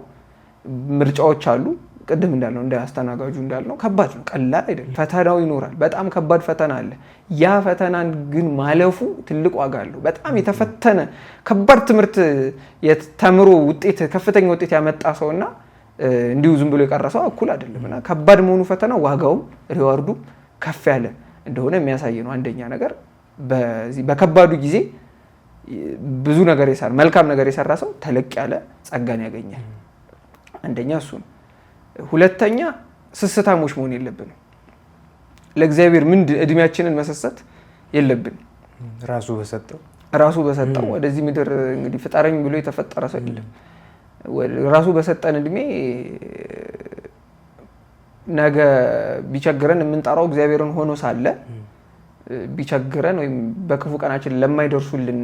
Speaker 1: ምርጫዎች አሉ። ቅድም እንዳልነው እንደ አስተናጋጁ እንዳልነው ከባድ ነው፣ ቀላል አይደለም። ፈተናው ይኖራል፣ በጣም ከባድ ፈተና አለ። ያ ፈተናን ግን ማለፉ ትልቅ ዋጋ አለው። በጣም የተፈተነ ከባድ ትምህርት ተምሮ ከፍተኛ ውጤት ያመጣ ሰውና እንዲሁ ዝም ብሎ የቀረ ሰው እኩል አይደለም እና ከባድ መሆኑ ፈተና ዋጋውም ሪዋርዱም ከፍ ያለ እንደሆነ የሚያሳይ ነው። አንደኛ ነገር በከባዱ ጊዜ ብዙ ነገር መልካም ነገር የሰራ ሰው ተለቅ ያለ ጸጋን ያገኛል። አንደኛ እሱ ነው። ሁለተኛ ስስታሞች መሆን የለብንም። ለእግዚአብሔር እድሜያችንን መሰሰት የለብንም። ራሱ በሰጠው ወደዚህ ምድር እንግዲህ ፍጠረኝ ብሎ የተፈጠረ ሰው የለም። ራሱ በሰጠን እድሜ ነገ ቢቸግረን የምንጠራው እግዚአብሔርን ሆኖ ሳለ ቢቸግረን ወይም በክፉ ቀናችን ለማይደርሱልን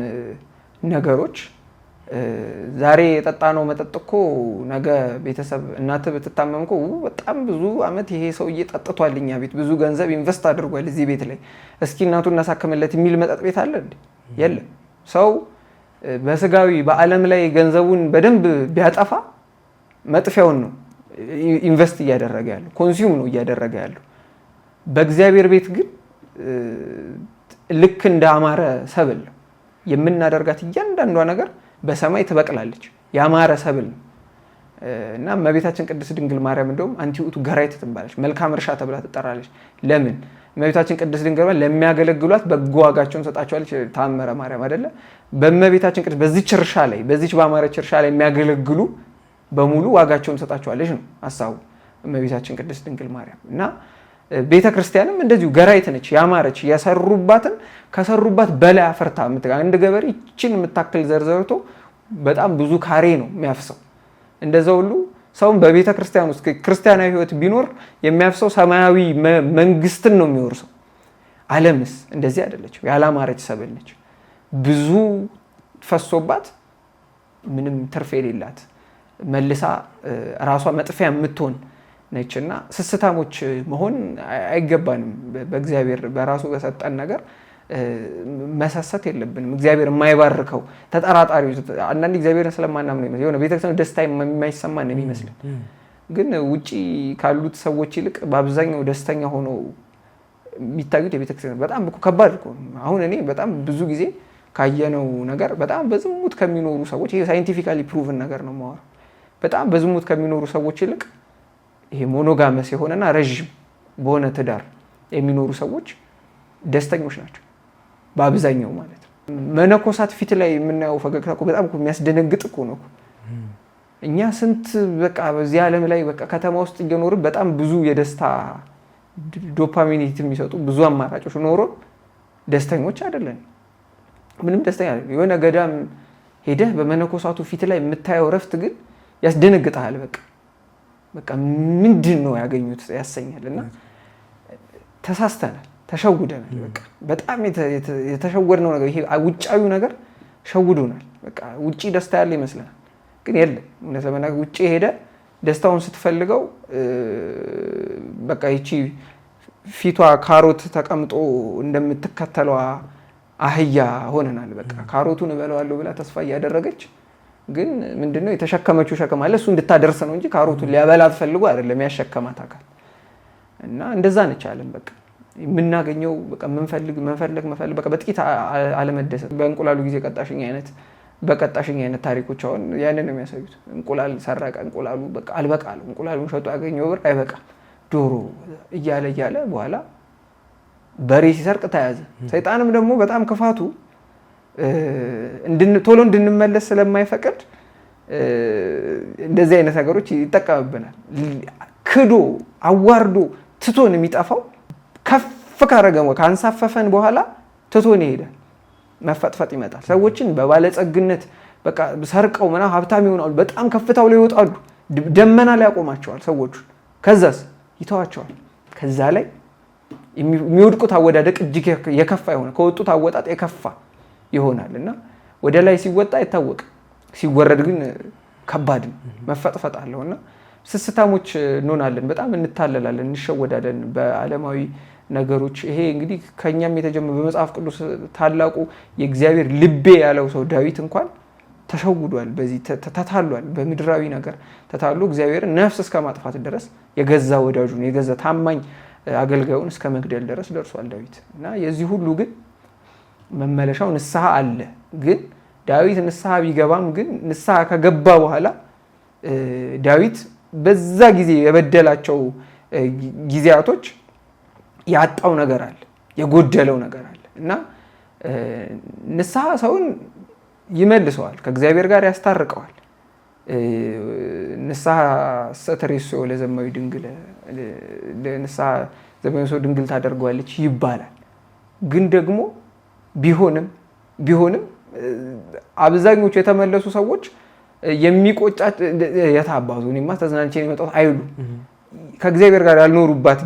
Speaker 1: ነገሮች ዛሬ የጠጣነው መጠጥ እኮ ነገ ቤተሰብ እናት ብትታመም እኮ በጣም ብዙ አመት ይሄ ሰውዬ ጠጥቷል እኛ ቤት ብዙ ገንዘብ ኢንቨስት አድርጓል እዚህ ቤት ላይ እስኪ እናቱን እናሳክምለት የሚል መጠጥ ቤት አለ እንዴ? የለም። ሰው በስጋዊ በዓለም ላይ ገንዘቡን በደንብ ቢያጠፋ መጥፊያውን ነው ኢንቨስት እያደረገ ያለው፣ ኮንሱም ነው እያደረገ ያለው። በእግዚአብሔር ቤት ግን ልክ እንደ አማረ ሰብል የምናደርጋት እያንዳንዷ ነገር በሰማይ ትበቅላለች። ያማረ ሰብል ነው እና እመቤታችን ቅድስት ድንግል ማርያም እንደውም አንቲ ውእቱ ገራይት ትባላለች፣ መልካም እርሻ ተብላ ትጠራለች። ለምን? እመቤታችን ቅድስት ድንግል ማርያም ለሚያገለግሏት በጎ ዋጋቸውን ሰጣቸዋለች። ታመረ ማርያም አይደለ? በእመቤታችን ቅድስት በዚች እርሻ ላይ በዚች ባማረች እርሻ ላይ የሚያገለግሉ በሙሉ ዋጋቸውን ሰጣቸዋለች ነው ሐሳቡ እመቤታችን ቅድስት ድንግል ማርያም። እና ቤተ ክርስቲያንም እንደዚሁ ገራይት ነች፣ ያማረች የሰሩባትን ከሰሩባት በላይ አፈርታ አንድ ገበሬ ይችን የምታክል ዘርዘርቶ በጣም ብዙ ካሬ ነው የሚያፍሰው። እንደዛ ሁሉ ሰውን በቤተ ክርስቲያን ውስጥ ክርስቲያናዊ ሕይወት ቢኖር የሚያፍሰው ሰማያዊ መንግስትን ነው የሚወርሰው። ዓለምስ እንደዚህ አይደለችም፣ ያላማረች ሰብል ነች። ብዙ ፈሶባት ምንም ትርፍ የሌላት መልሳ ራሷ መጥፊያ የምትሆን ነችና ስስታሞች መሆን አይገባንም። በእግዚአብሔር በራሱ በሰጠን ነገር መሳሳት የለብንም። እግዚአብሔር የማይባርከው ተጠራጣሪ አንዳንድ እግዚአብሔርን ስለማናምን ነው የሆነ ቤተክርስቲያን ደስታ የማይሰማን ነው የሚመስልን፣ ግን ውጪ ካሉት ሰዎች ይልቅ በአብዛኛው ደስተኛ ሆነው የሚታዩት የቤተክርስቲያን በጣም ከባድ እኮ። አሁን እኔ በጣም ብዙ ጊዜ ካየነው ነገር በጣም በዝሙት ከሚኖሩ ሰዎች ይሄ ሳይንቲፊካሊ ፕሩቭን ነገር ነው የማወራው። በጣም በዝሙት ከሚኖሩ ሰዎች ይልቅ ይሄ ሞኖጋመስ የሆነና ረዥም በሆነ ትዳር የሚኖሩ ሰዎች ደስተኞች ናቸው በአብዛኛው ማለት ነው። መነኮሳት ፊት ላይ የምናየው ፈገግታ እኮ በጣም እኮ የሚያስደነግጥ እኮ ነው። እኛ ስንት በቃ በዚህ ዓለም ላይ በቃ ከተማ ውስጥ እየኖርን በጣም ብዙ የደስታ ዶፓሚኔት የሚሰጡ ብዙ አማራጮች ኖሮን ደስተኞች አይደለን። ምንም ደስተኛ አይደለም። የሆነ ገዳም ሄደህ በመነኮሳቱ ፊት ላይ የምታየው ረፍት ግን ያስደነግጣል። በቃ ምንድን ነው ያገኙት ያሰኛል። እና ተሳስተናል፣ ተሸውደናል። በቃ በጣም የተሸወድነው ነገር ይሄ ውጫዊው ነገር ሸውዶናል። በቃ ውጪ ደስታ ያለ ይመስለናል፣ ግን የለም። እውነት ለመናገር ውጪ ሄደ ደስታውን ስትፈልገው በቃ ይቺ ፊቷ ካሮት ተቀምጦ እንደምትከተለዋ አህያ ሆነናል። በቃ ካሮቱን እበለዋለሁ ብላ ተስፋ እያደረገች ግን ምንድነው የተሸከመችው ሸክም አለ፣ እሱ እንድታደርስ ነው እንጂ ካሮቱን ሊያበላት ፈልጎ አይደለም ያሸከማት አካል። እና እንደዛ ነች ዓለም። በቃ የምናገኘው በቃ መፈለግ በቃ በጥቂት አለመደሰት። በእንቁላሉ ጊዜ ቀጣሽኝ አይነት ታሪኮች አሁን ያንን ነው የሚያሳዩት። እንቁላል ሰረቀ፣ እንቁላሉ በቃ አልበቃል፣ እንቁላሉን ሸጦ ያገኘው ብር አይበቃም፣ ዶሮ እያለ በኋላ በሬ ሲሰርቅ ተያዘ። ሰይጣንም ደግሞ በጣም ክፋቱ ቶሎ እንድንመለስ ስለማይፈቅድ እንደዚህ አይነት ነገሮች ይጠቀምብናል። ክዶ አዋርዶ ትቶን የሚጠፋው ከፍ ካረገ ካንሳፈፈን በኋላ ትቶን ይሄዳል። መፈጥፈጥ ይመጣል። ሰዎችን በባለጸግነት በቃ ሰርቀው ሀብታም ይሆናሉ፣ በጣም ከፍታው ላይ ይወጣሉ፣ ደመና ላይ ያቆማቸዋል ሰዎቹን። ከዛስ ይተዋቸዋል። ከዛ ላይ የሚወድቁት አወዳደቅ እጅግ የከፋ ይሆናል። ከወጡት አወጣጥ የከፋ ይሆናል እና ወደ ላይ ሲወጣ አይታወቅም፣ ሲወረድ ግን ከባድ መፈጥፈጥ አለው። እና ስስታሞች እንሆናለን፣ በጣም እንታለላለን፣ እንሸወዳለን በዓለማዊ ነገሮች። ይሄ እንግዲህ ከኛም የተጀመረ በመጽሐፍ ቅዱስ ታላቁ የእግዚአብሔር ልቤ ያለው ሰው ዳዊት እንኳን ተሸውዷል፣ በዚህ ተታሏል፣ በምድራዊ ነገር ተታሎ እግዚአብሔርን ነፍስ እስከ ማጥፋት ድረስ የገዛ ወዳጁን የገዛ ታማኝ አገልጋዩን እስከ መግደል ድረስ ደርሷል ዳዊት። እና የዚህ ሁሉ ግን መመለሻው ንስሐ አለ። ግን ዳዊት ንስሐ ቢገባም ግን ንስሐ ከገባ በኋላ ዳዊት በዛ ጊዜ የበደላቸው ጊዜያቶች ያጣው ነገር አለ፣ የጎደለው ነገር አለ። እና ንስሐ ሰውን ይመልሰዋል፣ ከእግዚአብሔር ጋር ያስታርቀዋል። ንስሐ ሰተሬሶ ለዘማዊ ድንግል ንስሐ ዘማዊ ሰው ድንግል ታደርገዋለች ይባላል። ግን ደግሞ ቢሆንም አብዛኞቹ የተመለሱ ሰዎች የሚቆጫት የታባቱ እኔማ ተዝናንቼ ነው የመጣሁት አይሉ። ከእግዚአብሔር ጋር ያልኖሩባት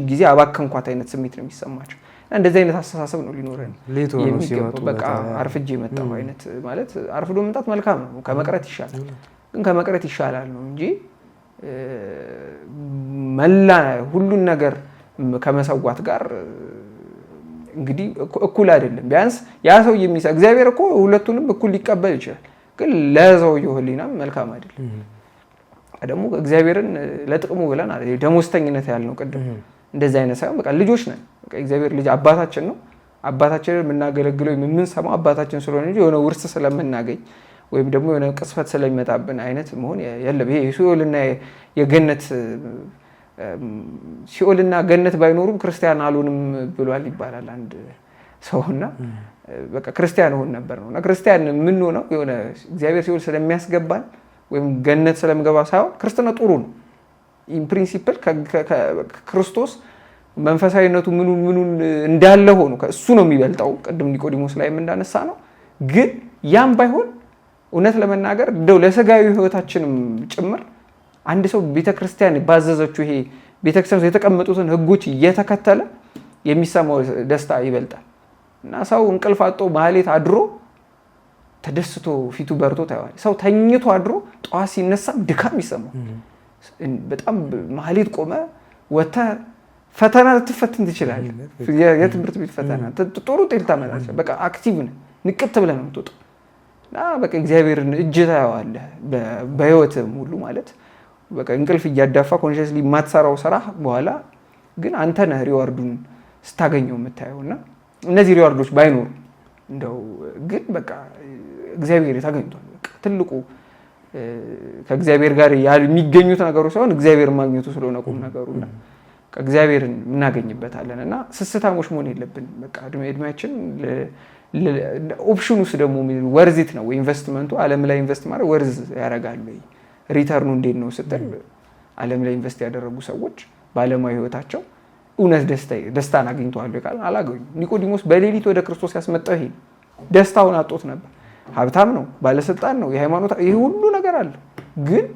Speaker 1: ጊዜ አባከንኳት አይነት ስሜት ነው የሚሰማቸው። እንደዚህ አይነት አስተሳሰብ ነው ሊኖረን የሚገባው። በቃ አርፍጄ መጣሁ አይነት ማለት አርፍዶ መምጣት መልካም ነው፣ ከመቅረት ይሻላል። ግን ከመቅረት ይሻላል ነው እንጂ መላ ሁሉን ነገር ከመሰዋት ጋር እንግዲህ እኩል አይደለም። ቢያንስ ያ ሰው እግዚአብሔር እኮ ሁለቱንም እኩል ሊቀበል ይችላል፣ ግን ለሰውየው ሕሊናም መልካም አይደለም። ደግሞ እግዚአብሔርን ለጥቅሙ ብለን ደሞዝተኝነት ያልነው ቅድም እንደዚህ አይነት ሳይሆን በቃ ልጆች ነን። በቃ እግዚአብሔር ልጅ አባታችን ነው። አባታችንን የምናገለግለው የምንሰማው አባታችን ስለሆነ እንጂ የሆነ ውርስ ስለምናገኝ ወይም ደግሞ የሆነ ቅስፈት ስለሚመጣብን አይነት መሆን የለም። ይሄ ሲኦልና ገነት ባይኖሩም ክርስቲያን አልሆንም ብሏል ይባላል አንድ ሰውና በቃ ክርስቲያን ሆን ነበር ነውና ክርስቲያን ምን ሆነው የሆነ እግዚአብሔር ሲኦል ስለሚያስገባን ወይም ገነት ስለምገባ ሳይሆን ክርስትና ጥሩ ነው። ኢን ፕሪንሲፕል ክርስቶስ መንፈሳዊነቱ ምኑን እንዳለ ሆኖ እሱ ነው የሚበልጠው። ቅድም ኒቆዲሞስ ላይ እንዳነሳ ነው። ግን ያም ባይሆን እውነት ለመናገር እንደው ለስጋዊ ሕይወታችንም ጭምር አንድ ሰው ቤተክርስቲያን ባዘዘችው ይሄ ቤተክርስቲያን የተቀመጡትን ሕጎች እየተከተለ የሚሰማው ደስታ ይበልጣል እና ሰው እንቅልፍ አጥቶ ማህሌት አድሮ ተደስቶ ፊቱ በርቶ ታየዋል። ሰው ተኝቶ አድሮ ጠዋት ሲነሳ ድካም ይሰማው። በጣም ማህሌት ቆመ ወተ ፈተና ልትፈትን ትችላለህ። የትምህርት ቤት ፈተና ጥሩ ውጤት ታመጣለህ። በቃ አክቲቭ ነህ፣ ንቅት ብለህ ነው የምትወጣው እና በቃ እግዚአብሔርን እጅ ታየዋለህ በህይወትም ሁሉ ማለት በቃ እንቅልፍ እያዳፋ ኮንሽስሊ የማትሰራው ስራ በኋላ ግን አንተ ነህ ሪዋርዱን ስታገኘው የምታየውና እነዚህ ሪዋርዶች ባይኖሩ እንደው ግን በቃ እግዚአብሔር ተገኝቷል። በቃ ትልቁ ከእግዚአብሔር ጋር የሚገኙት ነገሮች ሳይሆን እግዚአብሔር ማግኘቱ ስለሆነ ቁም ነገሩና እግዚአብሔርን እናገኝበታለን እና ስስታሞች መሆን የለብን። በቃ እድሜያችን ኦፕሽን ውስጥ ደግሞ ወርዚት ነው ኢንቨስትመንቱ። ዓለም ላይ ኢንቨስት ማድረግ ወርዝ ያደርጋል ወይ ሪተርኑ እንዴት ነው ስትል ዓለም ላይ ኢንቨስት ያደረጉ ሰዎች በዓለማዊ ህይወታቸው እውነት ደስታን አግኝተዋል ቃል አላገኙም። ኒቆዲሞስ በሌሊት ወደ ክርስቶስ ያስመጣው ይሄ ደስታውን አጥቶት ነበር። ሀብታም ነው፣ ባለስልጣን ነው፣ የሃይማኖት ይሄ ሁሉ ነገር አለ። ግን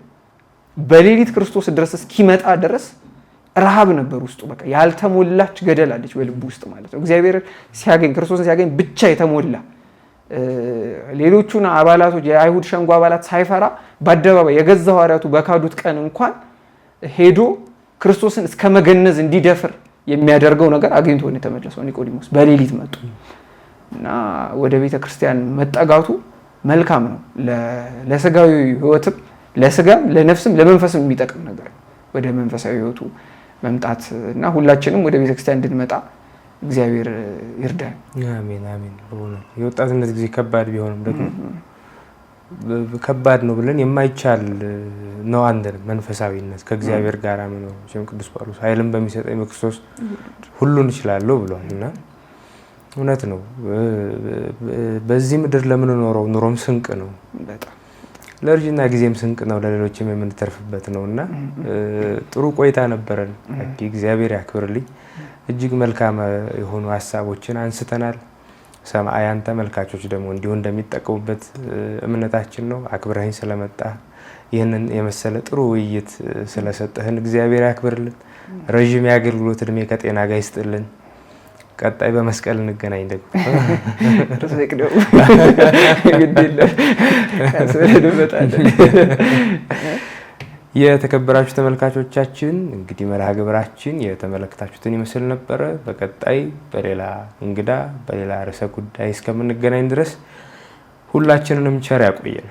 Speaker 1: በሌሊት ክርስቶስ ድረስ እስኪመጣ ድረስ ረሃብ ነበር ውስጡ። በቃ ያልተሞላች ገደል አለች በልቡ ውስጥ ማለት ነው። እግዚአብሔር ሲያገኝ ክርስቶስን ሲያገኝ ብቻ የተሞላ ሌሎቹን አባላቶች የአይሁድ ሸንጎ አባላት ሳይፈራ በአደባባይ የገዛ ሐዋርያቱ በካዱት ቀን እንኳን ሄዶ ክርስቶስን እስከ መገነዝ እንዲደፍር የሚያደርገው ነገር አግኝቶ ነው የተመለሰው ኒቆዲሞስ። በሌሊት መጡ እና ወደ ቤተ ክርስቲያን መጠጋቱ መልካም ነው። ለስጋዊ ህይወትም ለስጋም ለነፍስም ለመንፈስም የሚጠቅም ነገር ወደ መንፈሳዊ ህይወቱ መምጣት እና ሁላችንም ወደ ቤተ ክርስቲያን እንድንመጣ እግዚአብሔር ይርዳን።
Speaker 2: አሜን አሜን። የወጣትነት ጊዜ ከባድ ቢሆንም ደግሞ ከባድ ነው ብለን የማይቻል ነው አንድ መንፈሳዊነት ከእግዚአብሔር ጋር መኖር። ቅዱስ ጳውሎስ ኃይልን በሚሰጠኝ በክርስቶስ ሁሉን እችላለሁ ብሏል እና እውነት ነው። በዚህ ምድር ለምንኖረው ኑሮም ስንቅ ነው፣ ለእርጅና ጊዜም ስንቅ ነው፣ ለሌሎችም የምንተርፍበት ነው እና ጥሩ ቆይታ ነበረን። እግዚአብሔር ያክብርልኝ። እጅግ መልካም የሆኑ ሀሳቦችን አንስተናል። ሰማያን ተመልካቾች ደግሞ እንዲሁ እንደሚጠቀሙበት እምነታችን ነው። አክብረኸኝ ስለመጣ ይህንን የመሰለ ጥሩ ውይይት ስለሰጠህን እግዚአብሔር ያክብርልን። ረዥም የአገልግሎት እድሜ ከጤና ጋር ይስጥልን። ቀጣይ በመስቀል እንገናኝ ደግሞ የተከበራችሁ ተመልካቾቻችን እንግዲህ መርሃ ግብራችን የተመለከታችሁትን ይመስል ነበረ። በቀጣይ በሌላ እንግዳ በሌላ ርዕሰ ጉዳይ እስከምንገናኝ ድረስ ሁላችንንም ቸር ያቆየን።